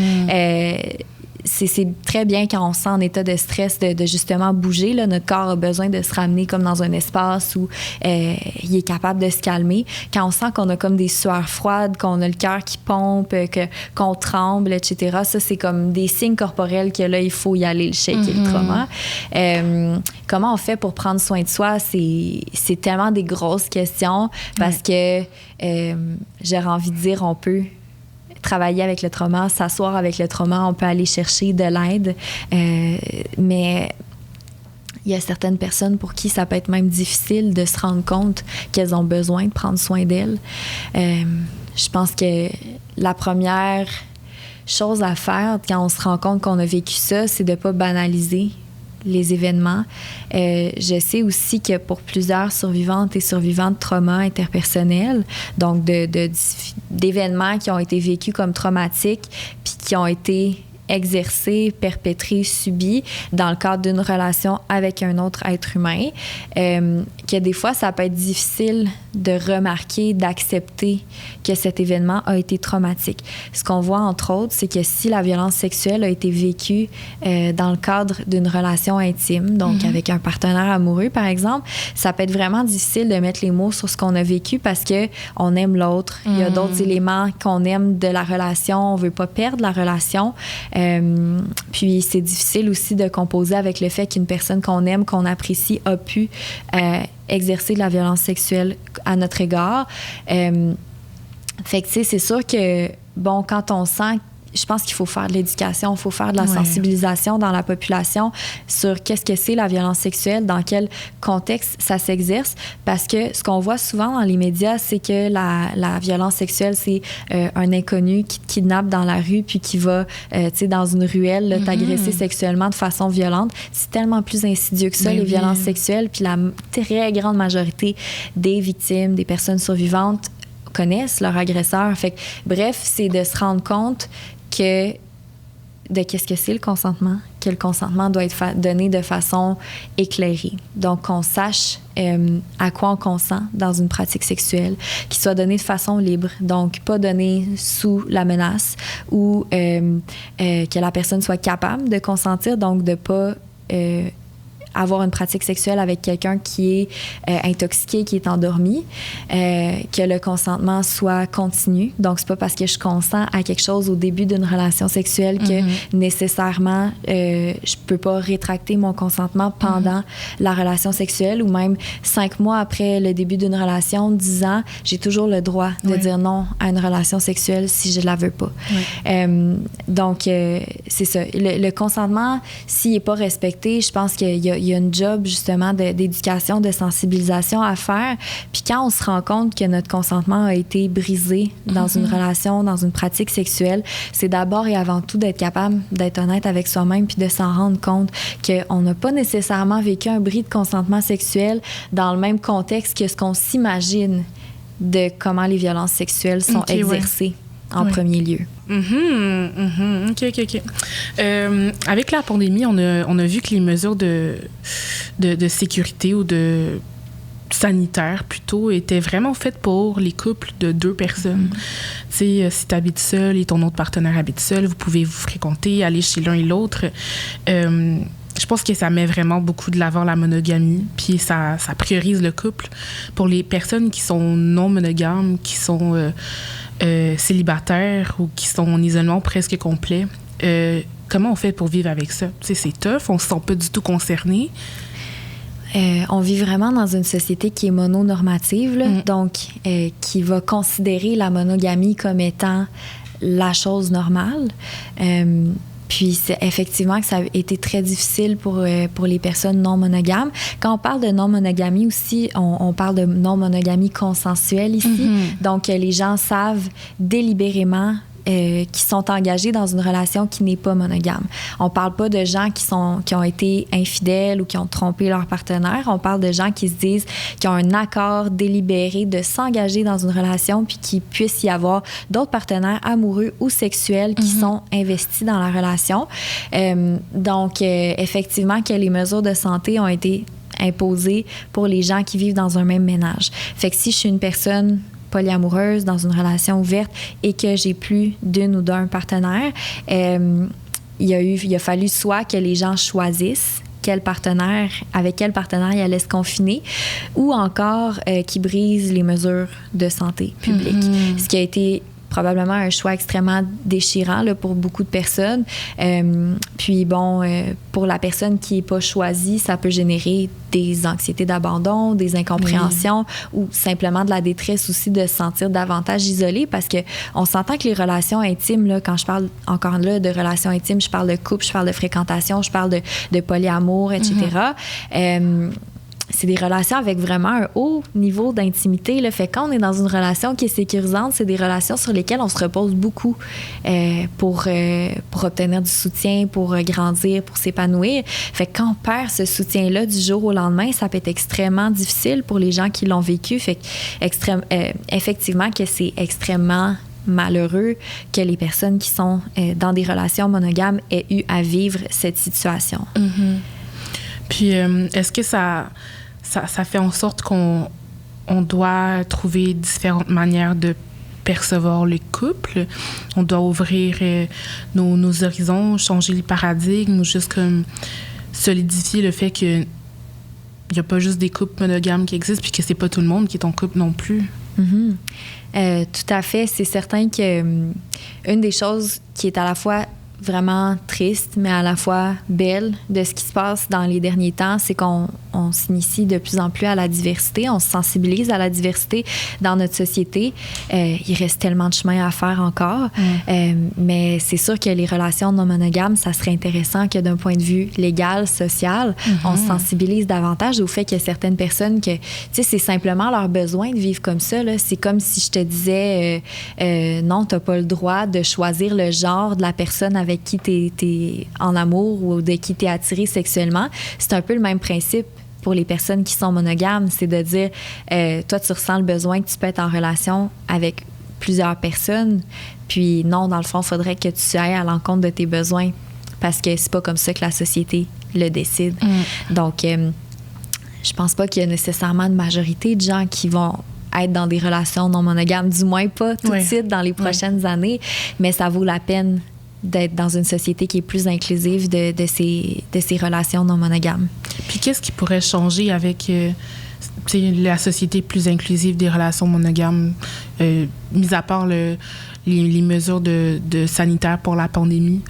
C'est très bien quand on se sent en état de stress de justement bouger. Là. Notre corps a besoin de se ramener comme dans un espace où il est capable de se calmer. Quand on sent qu'on a comme des sueurs froides, qu'on a le cœur qui pompe, qu'on tremble, etc., ça, c'est comme des signes corporels que là, il faut y aller, le shaker, le trauma. Comment on fait pour prendre soin de soi? C'est tellement des grosses questions parce que j'aurais envie de dire, on peut travailler avec le trauma, s'asseoir avec le trauma, on peut aller chercher de l'aide. Mais il Il y a certaines personnes pour qui ça peut être même difficile de se rendre compte qu'elles ont besoin de prendre soin d'elles. Je pense que la première chose à faire quand on se rend compte qu'on a vécu ça, c'est de ne pas banaliser les événements. Je sais aussi que pour plusieurs survivantes et survivants de traumas interpersonnels, donc d'événements qui ont été vécus comme traumatiques puis qui ont été exercés, perpétrés, subis dans le cadre d'une relation avec un autre être humain, que des fois, ça peut être difficile de remarquer, d'accepter que cet événement a été traumatique. Ce qu'on voit, entre autres, c'est que si la violence sexuelle a été vécue dans le cadre d'une relation intime, donc avec un partenaire amoureux, par exemple, ça peut être vraiment difficile de mettre les mots sur ce qu'on a vécu parce qu'on aime l'autre. Il y a d'autres éléments qu'on aime de la relation. On ne veut pas perdre la relation. Puis c'est difficile aussi de composer avec le fait qu'une personne qu'on aime, qu'on apprécie, a pu exercer de la violence sexuelle à notre égard. Fait que, tu sais, c'est sûr que, bon, quand on sent... Je pense qu'il faut faire de l'éducation, il faut faire de la sensibilisation dans la population sur qu'est-ce que c'est la violence sexuelle, dans quel contexte ça s'exerce, parce que ce qu'on voit souvent dans les médias, c'est que la violence sexuelle, c'est un inconnu qui te kidnappe dans la rue puis qui va, tu sais, dans une ruelle, là, t'agresser sexuellement de façon violente. C'est tellement plus insidieux que ça, les violences sexuelles, puis la très grande majorité des victimes, des personnes survivantes, connaissent leur agresseur. Fait que, bref, c'est de se rendre compte de qu'est-ce que c'est le consentement, que le consentement doit être donné de façon éclairée. Donc, qu'on sache à quoi on consent dans une pratique sexuelle, qu'il soit donné de façon libre, donc pas donné sous la menace ou que la personne soit capable de consentir, donc de pas... avoir une pratique sexuelle avec quelqu'un qui est intoxiqué, qui est endormi, que le consentement soit continu. Donc, c'est pas parce que je consens à quelque chose au début d'une relation sexuelle que nécessairement je peux pas rétracter mon consentement pendant la relation sexuelle ou même 5 mois après le début d'une relation, 10 ans, j'ai toujours le droit de dire non à une relation sexuelle si je la veux pas. Donc, c'est ça. Le consentement, s'il est pas respecté, je pense qu'il y a une job justement d'éducation, de sensibilisation à faire. Puis quand on se rend compte que notre consentement a été brisé dans une relation, dans une pratique sexuelle, c'est d'abord et avant tout d'être capable d'être honnête avec soi-même puis de s'en rendre compte qu'on n'a pas nécessairement vécu un bris de consentement sexuel dans le même contexte que ce qu'on s'imagine de comment les violences sexuelles sont exercées en premier lieu. OK. Avec la pandémie, on a vu que les mesures de sécurité ou de sanitaire plutôt étaient vraiment faites pour les couples de 2 personnes. Tu sais, si tu habites seul et ton autre partenaire habite seul, vous pouvez vous fréquenter, aller chez l'un et l'autre. Je pense que ça met vraiment beaucoup de l'avant la monogamie, puis ça priorise le couple. Pour les personnes qui sont non monogames, qui sont célibataires ou qui sont en isolement presque complet, comment on fait pour vivre avec ça? Tu sais, c'est tough, on se sent pas du tout concerné. On vit vraiment dans une société qui est mononormative, là, donc qui va considérer la monogamie comme étant la chose normale. Puis c'est effectivement que ça a été très difficile pour les personnes non monogames. Quand on parle de non-monogamie aussi, on parle de non-monogamie consensuelle ici. Donc les gens savent délibérément qui sont engagés dans une relation qui n'est pas monogame. On parle pas de gens qui ont été infidèles ou qui ont trompé leur partenaire. On parle de gens qui se disent qui ont un accord délibéré de s'engager dans une relation puis qu'il puisse y avoir d'autres partenaires amoureux ou sexuels qui sont investis dans la relation. Donc, effectivement, que les mesures de santé ont été imposées pour les gens qui vivent dans un même ménage. Fait que si je suis une personne polyamoureuse dans une relation ouverte et que j'ai plus d'une ou d'un partenaire, il a fallu soit que les gens choisissent avec quel partenaire ils allaient se confiner, ou encore qui brisent les mesures de santé publique. Ce qui a été probablement un choix extrêmement déchirant là, pour beaucoup de personnes. Puis bon, pour la personne qui n'est pas choisie, ça peut générer des anxiétés d'abandon, des incompréhensions ou simplement de la détresse aussi de se sentir davantage isolé parce qu'on s'entend que les relations intimes, là, quand je parle encore là de relations intimes, je parle de couple, je parle de fréquentation, je parle de polyamour, etc. C'est des relations avec vraiment un haut niveau d'intimité. Là. Fait quand on est dans une relation qui est sécurisante, c'est des relations sur lesquelles on se repose beaucoup pour obtenir du soutien, pour grandir, pour s'épanouir. Fait que quand on perd ce soutien-là du jour au lendemain, ça peut être extrêmement difficile pour les gens qui l'ont vécu. Fait que effectivement que c'est extrêmement malheureux que les personnes qui sont dans des relations monogames aient eu à vivre cette situation. Puis, est-ce que ça fait en sorte qu'on doit trouver différentes manières de percevoir le couple? On doit ouvrir nos horizons, changer les paradigmes ou juste comme solidifier le fait qu'il n'y a pas juste des couples monogames qui existent puis que c'est pas tout le monde qui est en couple non plus? Tout à fait. C'est certain que une des choses qui est à la fois vraiment triste, mais à la fois belle de ce qui se passe dans les derniers temps, c'est qu'on s'initie de plus en plus à la diversité, on se sensibilise à la diversité dans notre société. Il reste tellement de chemin à faire encore, mais c'est sûr que les relations non monogames, ça serait intéressant que d'un point de vue légal, social, on se sensibilise davantage au fait qu'il y a certaines personnes que, tu sais, c'est simplement leur besoin de vivre comme ça, là. C'est comme si je te disais, non, t'as pas le droit de choisir le genre de la personne avec qui t'es en amour ou de qui t'es attiré sexuellement. C'est un peu le même principe pour les personnes qui sont monogames, c'est de dire, toi, tu ressens le besoin que tu peux être en relation avec plusieurs personnes, puis non, dans le fond, il faudrait que tu ailles à l'encontre de tes besoins parce que c'est pas comme ça que la société le décide. Donc, je pense pas qu'il y a nécessairement une majorité de gens qui vont être dans des relations non monogames, du moins pas tout de suite dans les prochaines années, mais ça vaut la peine d'être dans une société qui est plus inclusive de ces relations non monogames. Puis qu'est-ce qui pourrait changer avec la société plus inclusive des relations monogames, mis à part les mesures de sanitaires pour la pandémie?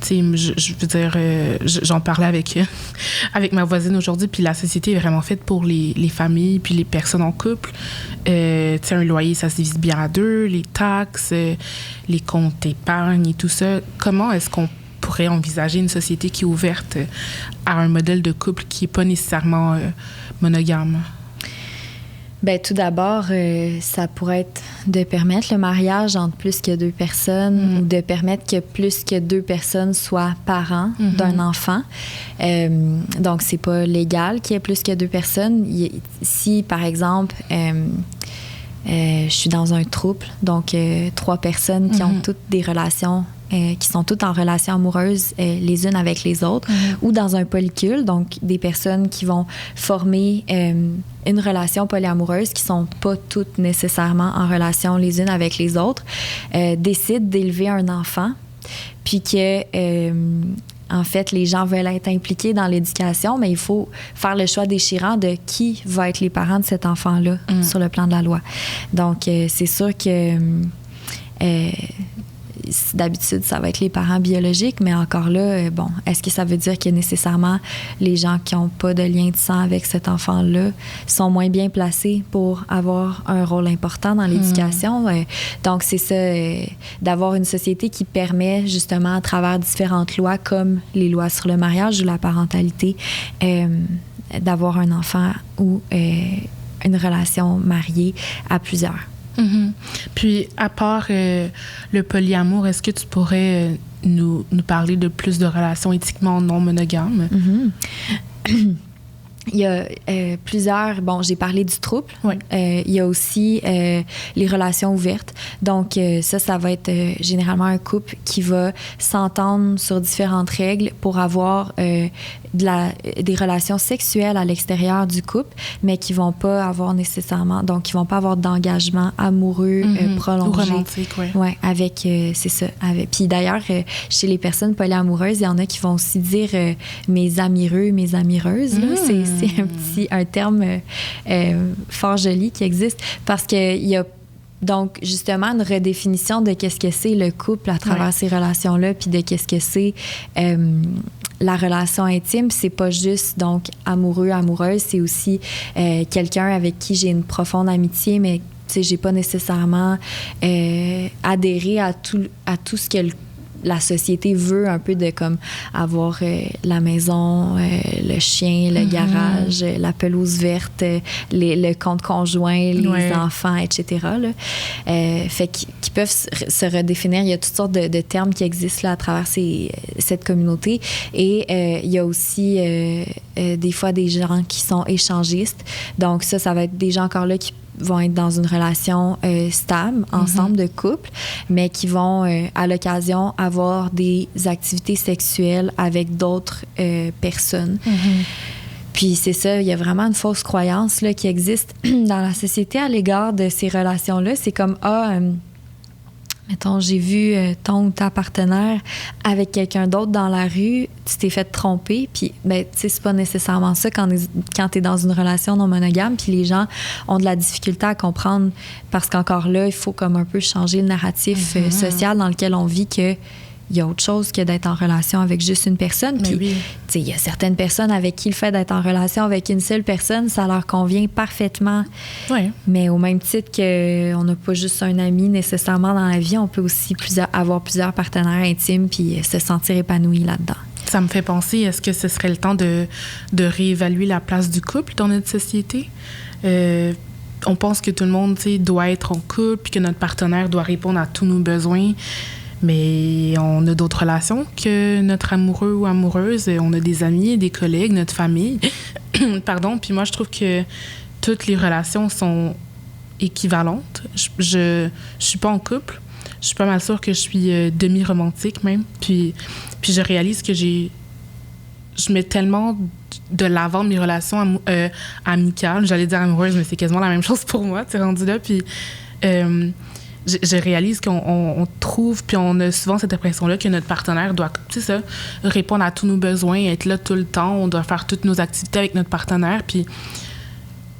Je veux dire, j'en parlais avec ma voisine aujourd'hui, puis la société est vraiment faite pour les familles puis les personnes en couple. Un loyer, ça se divise bien à deux, les taxes, les comptes épargne et tout ça. Comment est-ce qu'on pourrait envisager une société qui est ouverte à un modèle de couple qui n'est pas nécessairement monogame? Bien, tout d'abord, ça pourrait être de permettre le mariage entre plus que deux personnes ou de permettre que plus que deux personnes soient parents d'un enfant. Donc, c'est pas légal qu'il y ait plus que deux personnes. Si, par exemple, je suis dans un trouble, donc 3 personnes qui ont toutes des relations qui sont toutes en relation amoureuse les unes avec les autres, ou dans un polycule, donc des personnes qui vont former une relation polyamoureuse qui sont pas toutes nécessairement en relation les unes avec les autres, décident d'élever un enfant, puis que en fait, les gens veulent être impliqués dans l'éducation, mais il faut faire le choix déchirant de qui va être les parents de cet enfant-là sur le plan de la loi. Donc, c'est sûr que d'habitude, ça va être les parents biologiques, mais encore là, bon, est-ce que ça veut dire que nécessairement les gens qui n'ont pas de lien de sang avec cet enfant-là sont moins bien placés pour avoir un rôle important dans l'éducation? Donc, c'est ça, d'avoir une société qui permet justement à travers différentes lois, comme les lois sur le mariage ou la parentalité, d'avoir un enfant ou une relation mariée à plusieurs. Puis, à part le polyamour, est-ce que tu pourrais nous parler de plus de relations éthiquement non monogames? Il y a plusieurs... Bon, j'ai parlé du trouble. Il y a aussi les relations ouvertes. Donc, ça va être généralement un couple qui va s'entendre sur différentes règles pour avoir des relations sexuelles à l'extérieur du couple, mais qui vont pas avoir nécessairement... Donc, qui vont pas avoir d'engagement amoureux prolongé. Ou romantique, oui. Oui, avec... c'est ça. Puis d'ailleurs, chez les personnes polyamoureuses, il y en a qui vont aussi dire mes amireux, mes amireuses. Là. C'est un terme fort joli qui existe parce qu'il y a Donc, justement, une redéfinition de qu'est-ce que c'est le couple à travers ces relations-là, puis de qu'est-ce que c'est la relation intime. C'est pas juste, donc, amoureux, amoureuse, c'est aussi quelqu'un avec qui j'ai une profonde amitié, mais, tu sais, j'ai pas nécessairement adhéré à tout ce que la société veut, un peu de comme avoir la maison, le chien, le garage, la pelouse verte, le compte conjoint, les enfants, etc. Là. Fait qu'ils peuvent se redéfinir. Il y a toutes sortes de termes qui existent là, à travers cette communauté. Et il y a aussi des fois des gens qui sont échangistes. Donc ça va être des gens encore là qui vont être dans une relation stable, ensemble, de couple, mais qui vont, à l'occasion, avoir des activités sexuelles avec d'autres personnes. Puis c'est ça, il y a vraiment une fausse croyance là, qui existe dans la société à l'égard de ces relations-là. C'est comme, mettons, j'ai vu ton ou ta partenaire avec quelqu'un d'autre dans la rue, tu t'es fait tromper, puis, ben, tu sais, c'est pas nécessairement ça quand t'es dans une relation non monogame, puis les gens ont de la difficulté à comprendre parce qu'encore là, il faut comme un peu changer le narratif social dans lequel on vit que il y a autre chose que d'être en relation avec juste une personne. Puis, tu sais, il y a certaines personnes avec qui le fait d'être en relation avec une seule personne, ça leur convient parfaitement. Ouais. Mais au même titre qu'on n'a pas juste un ami nécessairement dans la vie, on peut aussi avoir plusieurs partenaires intimes puis se sentir épanoui là-dedans. Ça me fait penser, est-ce que ce serait le temps de réévaluer la place du couple dans notre société? On pense que tout le monde, tu sais, doit être en couple puis que notre partenaire doit répondre à tous nos besoins. Mais on a d'autres relations que notre amoureux ou amoureuse. On a des amis, des collègues, notre famille. Pardon. Puis moi, je trouve que toutes les relations sont équivalentes. Je suis pas en couple. Je suis pas mal sûre que je suis demi-romantique même. Puis je réalise que je mets tellement de l'avant mes relations amicales. J'allais dire amoureuses, mais c'est quasiment la même chose pour moi. Tu es rendu là. Puis je réalise qu'on trouve, puis on a souvent cette impression-là que notre partenaire doit, tu sais ça, répondre à tous nos besoins, être là tout le temps, on doit faire toutes nos activités avec notre partenaire, puis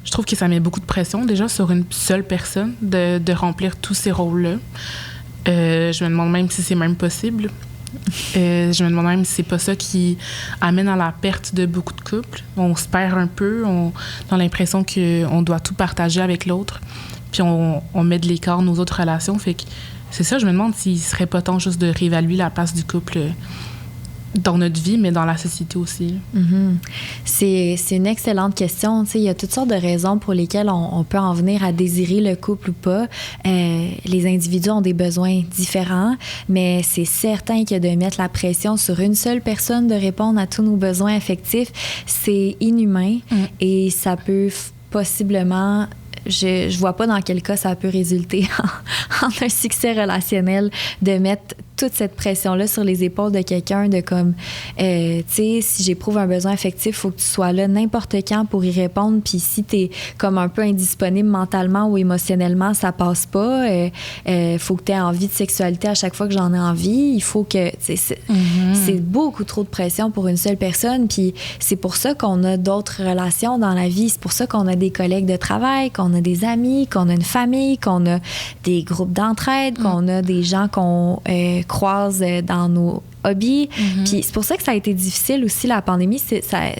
je trouve que ça met beaucoup de pression déjà sur une seule personne de remplir tous ces rôles-là. Je me demande même si c'est même possible. Je me demande même si c'est pas ça qui amène à la perte de beaucoup de couples. On se perd un peu, on a l'impression qu'on doit tout partager avec l'autre. Puis on met de l'écart nos autres relations. Fait que c'est ça, je me demande s'il serait pas temps juste de réévaluer la place du couple dans notre vie, mais dans la société aussi. C'est une excellente question. Tu sais, il y a toutes sortes de raisons pour lesquelles on peut en venir à désirer le couple ou pas. Les individus ont des besoins différents, mais c'est certain que de mettre la pression sur une seule personne de répondre à tous nos besoins affectifs, c'est inhumain et ça peut possiblement... Je vois pas dans quel cas ça peut résulter en un succès relationnel de mettre toute cette pression-là sur les épaules de quelqu'un, de comme, tu sais, si j'éprouve un besoin affectif, il faut que tu sois là n'importe quand pour y répondre. Puis si tu es comme un peu indisponible mentalement ou émotionnellement, ça passe pas. Faut que tu aies envie de sexualité à chaque fois que j'en ai envie. Il faut que, c'est beaucoup trop de pression pour une seule personne. Puis c'est pour ça qu'on a d'autres relations dans la vie. C'est pour ça qu'on a des collègues de travail, qu'on a des amis, qu'on a une famille, qu'on a des groupes d'entraide, qu'on a des gens qu'on croise dans nos hobbies. Puis c'est pour ça que ça a été difficile aussi, la pandémie,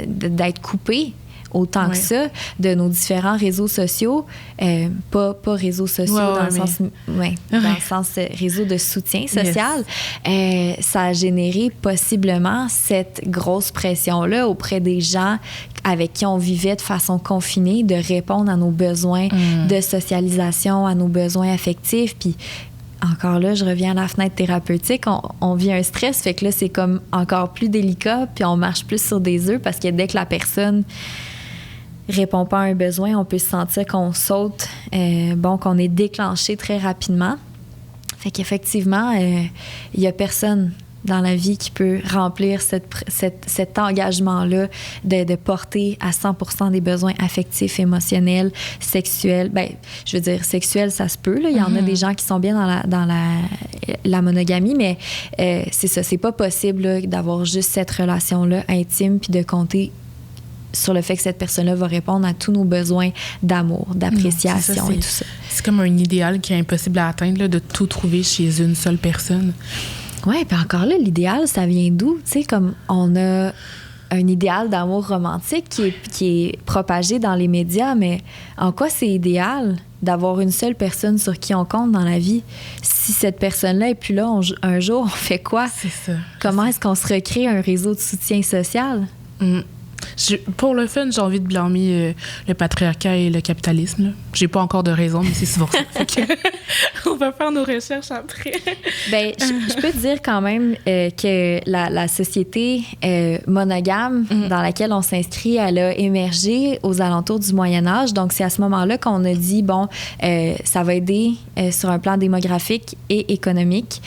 d'être coupé autant que ça de nos différents réseaux sociaux. Pas réseaux sociaux dans le sens... dans le sens réseau de soutien social. Ça a généré possiblement cette grosse pression-là auprès des gens avec qui on vivait de façon confinée, de répondre à nos besoins de socialisation, à nos besoins affectifs. Puis encore là, je reviens à la fenêtre thérapeutique, on vit un stress, fait que là, c'est comme encore plus délicat, puis on marche plus sur des œufs parce que dès que la personne répond pas à un besoin, on peut se sentir qu'on saute, qu'on est déclenché très rapidement. Fait qu'effectivement, il y a personne dans la vie qui peut remplir cet engagement-là de porter à 100% des besoins affectifs, émotionnels, sexuels. Ben, je veux dire, sexuels, ça se peut. Là. Il y en a des gens qui sont bien dans la monogamie, mais c'est ça, c'est pas possible là, d'avoir juste cette relation-là intime puis de compter sur le fait que cette personne-là va répondre à tous nos besoins d'amour, d'appréciation et tout ça. C'est comme un idéal qui est impossible à atteindre, là, de tout trouver chez une seule personne. Oui, puis encore là, l'idéal, ça vient d'où? Tu sais, comme on a un idéal d'amour romantique qui est propagé dans les médias, mais en quoi c'est idéal d'avoir une seule personne sur qui on compte dans la vie? Si cette personne-là est plus là, un jour, on fait quoi? C'est ça. Comment est-ce qu'on se recrée un réseau de soutien social? Pour le fun, j'ai envie de blâmer le patriarcat et le capitalisme. Là. J'ai pas encore de raison, mais c'est souvent ça. On va faire nos recherches après. Bien, je peux te dire quand même que la société monogame dans laquelle on s'inscrit, elle a émergé aux alentours du Moyen Âge. Donc, c'est à ce moment-là qu'on a dit, bon, ça va aider sur un plan démographique et économique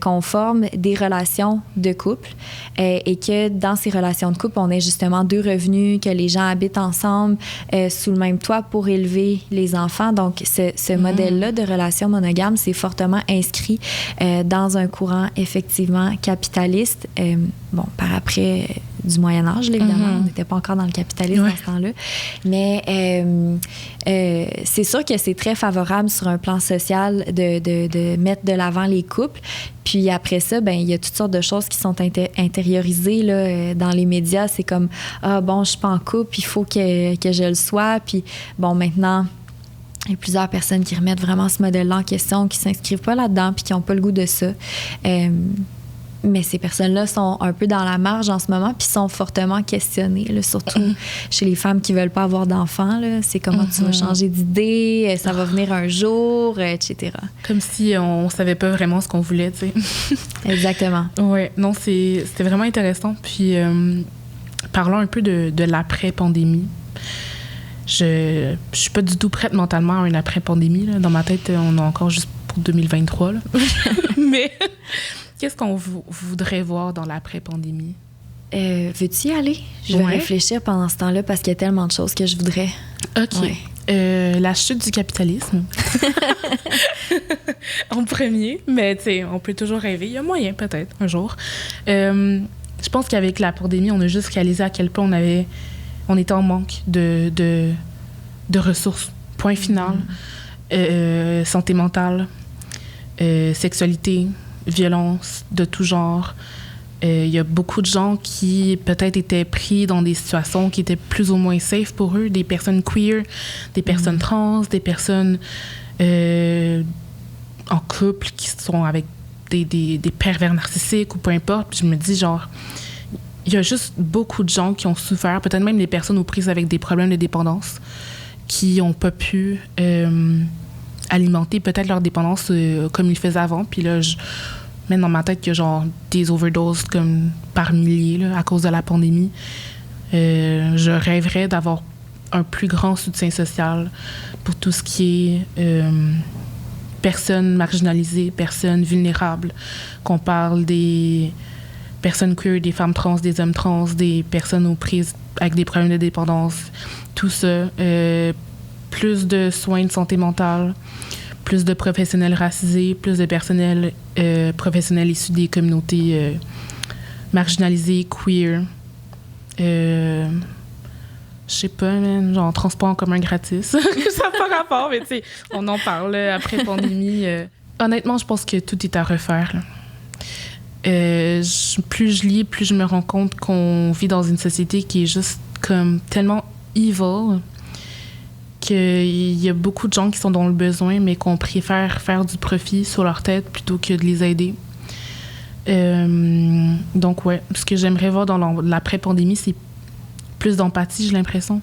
qu'on forme des relations de couple et que dans ces relations de couple, on ait justement 2 revenus, que les gens habitent ensemble sous le même toit pour élever les enfants. Donc, ce modèle-là de relation monogame, c'est fortement inscrit dans un courant effectivement capitaliste. Bon, par après du Moyen Âge, là, évidemment, on n'était pas encore dans le capitalisme à ce temps-là. Mais c'est sûr que c'est très favorable sur un plan social de mettre de l'avant les couples. Puis après ça, ben il y a toutes sortes de choses qui sont intériorisées là, dans les médias. C'est comme, ah bon, je suis pas en couple, il faut que je le sois. Puis bon, maintenant, il y a plusieurs personnes qui remettent vraiment ce modèle-là en question, qui s'inscrivent pas là-dedans puis qui n'ont pas le goût de ça. Mais ces personnes-là sont un peu dans la marge en ce moment puis sont fortement questionnées, là, surtout chez les femmes qui veulent pas avoir d'enfants. Là. C'est comment tu vas changer d'idée, ça va venir un jour, etc. Comme si on savait pas vraiment ce qu'on voulait, tu sais. Exactement. Oui, non, c'était vraiment intéressant. Puis, parlons un peu de l'après-pandémie. Je suis pas du tout prête mentalement à une après-pandémie. Là. Dans ma tête, on a encore juste pour 2023. Là. Mais qu'est-ce qu'on voudrait voir dans l'après-pandémie? Veux-tu y aller? Je vais réfléchir pendant ce temps-là parce qu'il y a tellement de choses que je voudrais. OK. Ouais. La chute du capitalisme. En premier. Mais tu sais, on peut toujours rêver. Il y a moyen, peut-être, un jour. Je pense qu'avec la pandémie, on a juste réalisé à quel point on était en manque de ressources. Point final. Santé mentale, sexualité, violence de tout genre. Il y a beaucoup de gens qui peut-être étaient pris dans des situations qui étaient plus ou moins safe pour eux, des personnes queer, des personnes trans, des personnes en couple qui sont avec des pervers narcissiques ou peu importe. Puis je me dis genre, il y a juste beaucoup de gens qui ont souffert, peut-être même des personnes aux prises avec des problèmes de dépendance, qui n'ont pas pu alimenter peut-être leur dépendance comme ils faisaient avant. Puis là, même dans ma tête, il y a genre des overdoses comme par milliers là, à cause de la pandémie. Je rêverais d'avoir un plus grand soutien social pour tout ce qui est personnes marginalisées, personnes vulnérables, qu'on parle des personnes queer, des femmes trans, des hommes trans, des personnes aux prises avec des problèmes de dépendance, tout ça. Plus de soins de santé mentale, plus de professionnels racisés, plus de personnels professionnels issus des communautés marginalisées, queer. Je sais pas, man, genre transport en commun gratis. Ça n'a pas rapport, mais tu sais, on en parle après pandémie. Honnêtement, je pense que tout est à refaire. Là. Plus je lis, plus je me rends compte qu'on vit dans une société qui est juste comme tellement evil qu'il y a beaucoup de gens qui sont dans le besoin, mais qu'on préfère faire du profit sur leur tête plutôt que de les aider. Donc, ouais, ce que j'aimerais voir dans l'après-pandémie, c'est plus d'empathie, j'ai l'impression,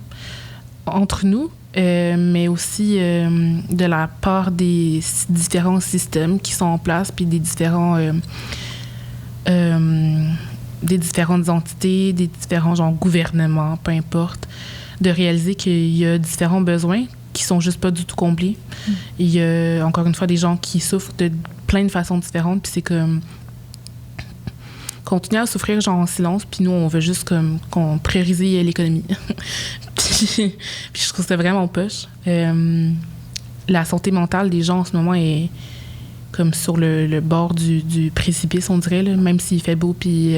entre nous, mais aussi de la part des différents systèmes qui sont en place, puis des différentes entités, des différents genre gouvernements, peu importe, de réaliser qu'il y a différents besoins qui sont juste pas du tout comblés. Il y a encore une fois des gens qui souffrent de plein de façons différentes, puis c'est comme continuer à souffrir genre en silence, puis nous on veut juste comme qu'on priorise l'économie. puis je trouve ça vraiment poche. La santé mentale des gens en ce moment est comme sur le bord du précipice, on dirait, là, même s'il fait beau, puis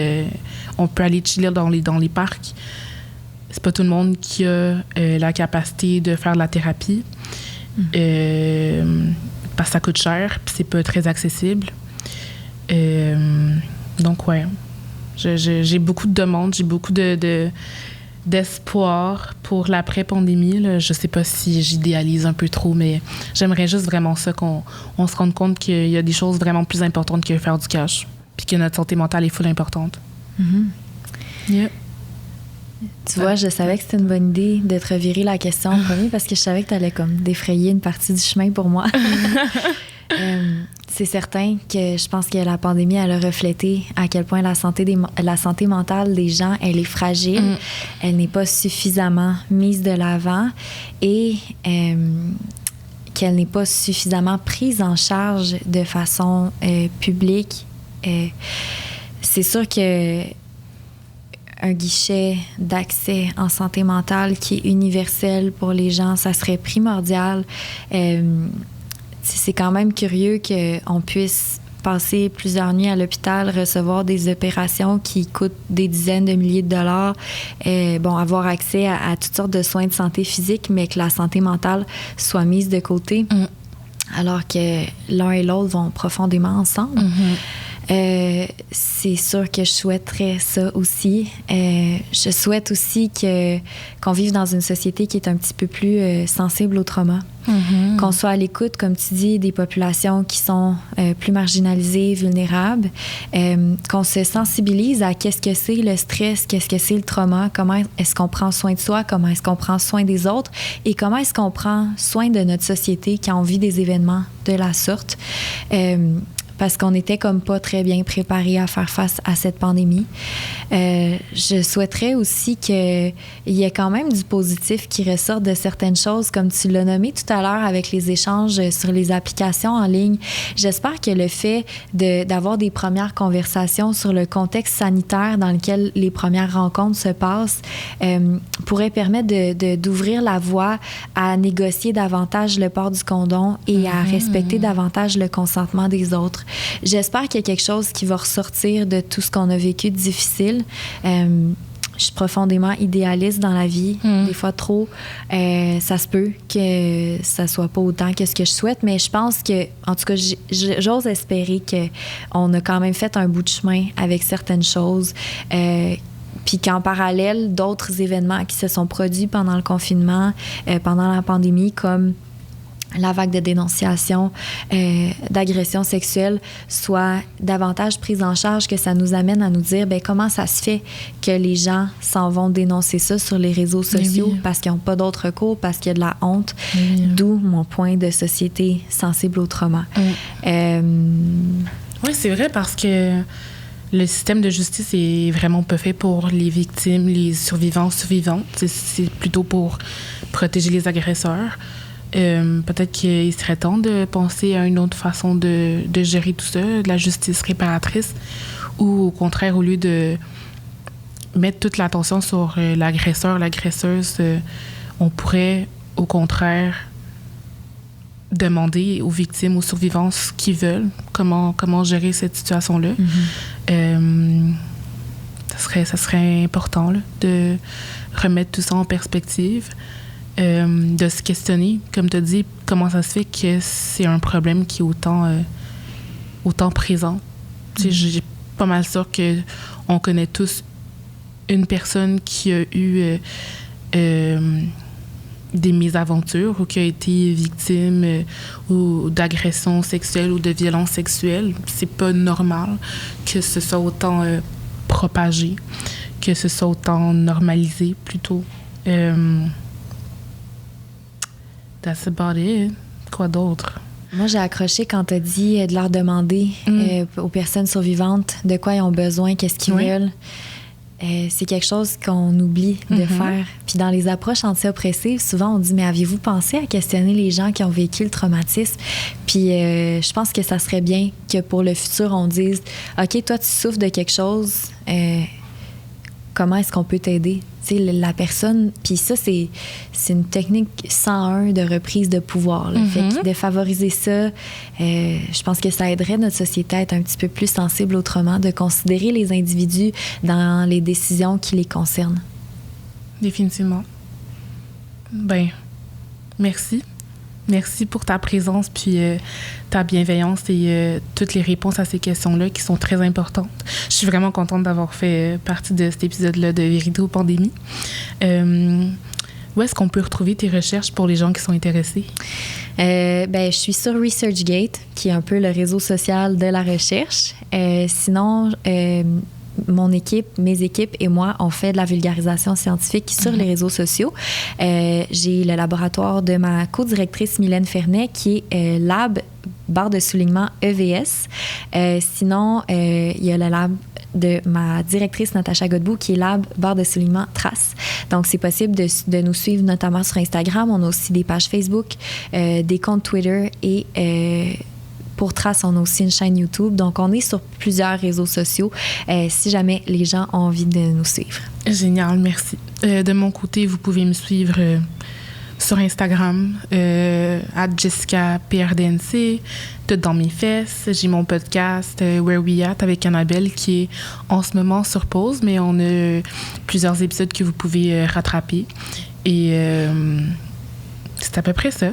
on peut aller chiller dans les parcs. c'est pas tout le monde qui a la capacité de faire de la thérapie. Parce que ça coûte cher, puis c'est pas très accessible. Donc, ouais. J'ai beaucoup de demandes, j'ai beaucoup d'espoir pour l'après-pandémie. Là. Je sais pas si j'idéalise un peu trop, mais j'aimerais juste vraiment ça, qu'on se rende compte qu'il y a des choses vraiment plus importantes que faire du cash, puis que notre santé mentale est full importante. Yeah. Tu vois, je savais que c'était une bonne idée de te revirer la question en premier parce que je savais que tu allais comme défrayer une partie du chemin pour moi. C'est certain que je pense que la pandémie, elle a reflété à quel point la santé mentale des gens, elle est fragile. Elle n'est pas suffisamment mise de l'avant et qu'elle n'est pas suffisamment prise en charge de façon publique. C'est sûr que un guichet d'accès en santé mentale qui est universel pour les gens, ça serait primordial. C'est quand même curieux qu'on puisse passer plusieurs nuits à l'hôpital, recevoir des opérations qui coûtent des dizaines de milliers de dollars, avoir accès à toutes sortes de soins de santé physique, mais que la santé mentale soit mise de côté, alors que l'un et l'autre vont profondément ensemble. C'est sûr que je souhaiterais ça aussi. Je souhaite aussi qu'on vive dans une société qui est un petit peu plus sensible au trauma. Qu'on soit à l'écoute, comme tu dis, des populations qui sont plus marginalisées, vulnérables. Qu'on se sensibilise à qu'est-ce que c'est le stress, qu'est-ce que c'est le trauma, comment est-ce qu'on prend soin de soi, comment est-ce qu'on prend soin des autres et comment est-ce qu'on prend soin de notre société quand on vit des événements de la sorte. Parce qu'on était comme pas très bien préparés à faire face à cette pandémie. Je souhaiterais aussi qu'il y ait quand même du positif qui ressorte de certaines choses, comme tu l'as nommé tout à l'heure avec les échanges sur les applications en ligne. J'espère que le fait d'avoir des premières conversations sur le contexte sanitaire dans lequel les premières rencontres se passent pourrait permettre d'ouvrir la voie à négocier davantage le port du condom et à respecter davantage le consentement des autres. J'espère qu'il y a quelque chose qui va ressortir de tout ce qu'on a vécu de difficile. Je suis profondément idéaliste dans la vie, des fois trop. Ça se peut que ça soit pas autant que ce que je souhaite, mais je pense que, en tout cas, j'ose espérer qu'on a quand même fait un bout de chemin avec certaines choses. Puis qu'en parallèle, d'autres événements qui se sont produits pendant le confinement, pendant la pandémie, comme la vague de dénonciation d'agressions sexuelles soit davantage prise en charge, que ça nous amène à nous dire comment ça se fait que les gens s'en vont dénoncer ça sur les réseaux sociaux parce qu'ils n'ont pas d'autre recours, parce qu'il y a de la honte, d'où mon point de société sensible au trauma. Oui, c'est vrai, parce que le système de justice est vraiment pas fait pour les victimes, les survivantes. C'est plutôt pour protéger les agresseurs. Peut-être qu'il serait temps de penser à une autre façon de gérer tout ça, de la justice réparatrice, ou au contraire, au lieu de mettre toute l'attention sur l'agresseur, l'agresseuse, on pourrait au contraire demander aux victimes, aux survivants ce qu'ils veulent, comment gérer cette situation-là. Ça serait important là, de remettre tout ça en perspective. De se questionner, comme tu as dit, comment ça se fait que c'est un problème qui est autant présent. J'ai pas mal sûr qu'on connaît tous une personne qui a eu des mésaventures ou qui a été victime ou d'agressions sexuelles ou de violences sexuelles. C'est pas normal que ce soit autant propagé, que ce soit autant normalisé, plutôt. That's about it. Quoi d'autre? Moi, j'ai accroché quand tu as dit de leur demander aux personnes survivantes de quoi ils ont besoin, qu'est-ce qu'ils veulent. C'est quelque chose qu'on oublie de faire. Puis dans les approches anti-oppressives, souvent on dit « Mais avez-vous pensé à questionner les gens qui ont vécu le traumatisme? » Puis je pense que ça serait bien que pour le futur, on dise « OK, toi, tu souffres de quelque chose. Comment est-ce qu'on peut t'aider? » Tu sais, la personne... Puis ça, c'est une technique 101 de reprise de pouvoir. Là. Fait que de favoriser ça, je pense que ça aiderait notre société à être un petit peu plus sensible autrement, de considérer les individus dans les décisions qui les concernent. définitivement. Ben, merci. Merci pour ta présence puis ta bienveillance et toutes les réponses à ces questions-là qui sont très importantes. Je suis vraiment contente d'avoir fait partie de cet épisode-là de Vérité ou Pandémie. Où est-ce qu'on peut retrouver tes recherches pour les gens qui sont intéressés? Je suis sur ResearchGate, qui est un peu le réseau social de la recherche. Sinon, mes équipes et moi, on fait de la vulgarisation scientifique sur les réseaux sociaux. J'ai le laboratoire de ma co-directrice Mylène Fernet, qui est Lab /EVS. Sinon, il y a le lab de ma directrice Natacha Godbout, qui est Lab /Trace. Donc, c'est possible de nous suivre notamment sur Instagram. On a aussi des pages Facebook, des comptes Twitter et pour Trace, on a aussi une chaîne YouTube. Donc, on est sur plusieurs réseaux sociaux si jamais les gens ont envie de nous suivre. Génial, merci. De mon côté, vous pouvez me suivre sur Instagram, @JessicaPRDNC, tout dans mes fesses. J'ai mon podcast Where We At avec Annabelle qui est en ce moment sur pause, mais on a plusieurs épisodes que vous pouvez rattraper. Et c'est à peu près ça.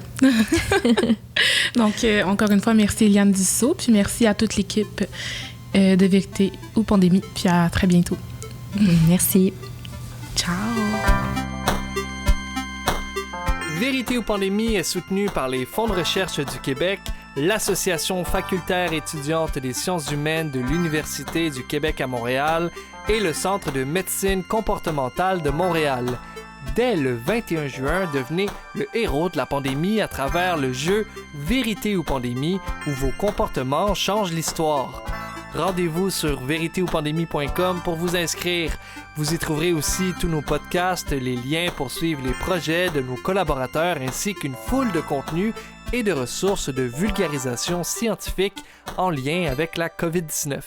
Donc, encore une fois, merci Eliane Dussault, puis merci à toute l'équipe de Vérité ou Pandémie, puis à très bientôt. Merci. Ciao! Vérité ou Pandémie est soutenue par les Fonds de recherche du Québec, l'Association facultaire étudiante des sciences humaines de l'Université du Québec à Montréal et le Centre de médecine comportementale de Montréal. Dès le 21 juin, devenez le héros de la pandémie à travers le jeu Vérité ou Pandémie, où vos comportements changent l'histoire. Rendez-vous sur véritéoupandémie.com pour vous inscrire. Vous y trouverez aussi tous nos podcasts, les liens pour suivre les projets de nos collaborateurs ainsi qu'une foule de contenus et de ressources de vulgarisation scientifique en lien avec la COVID-19.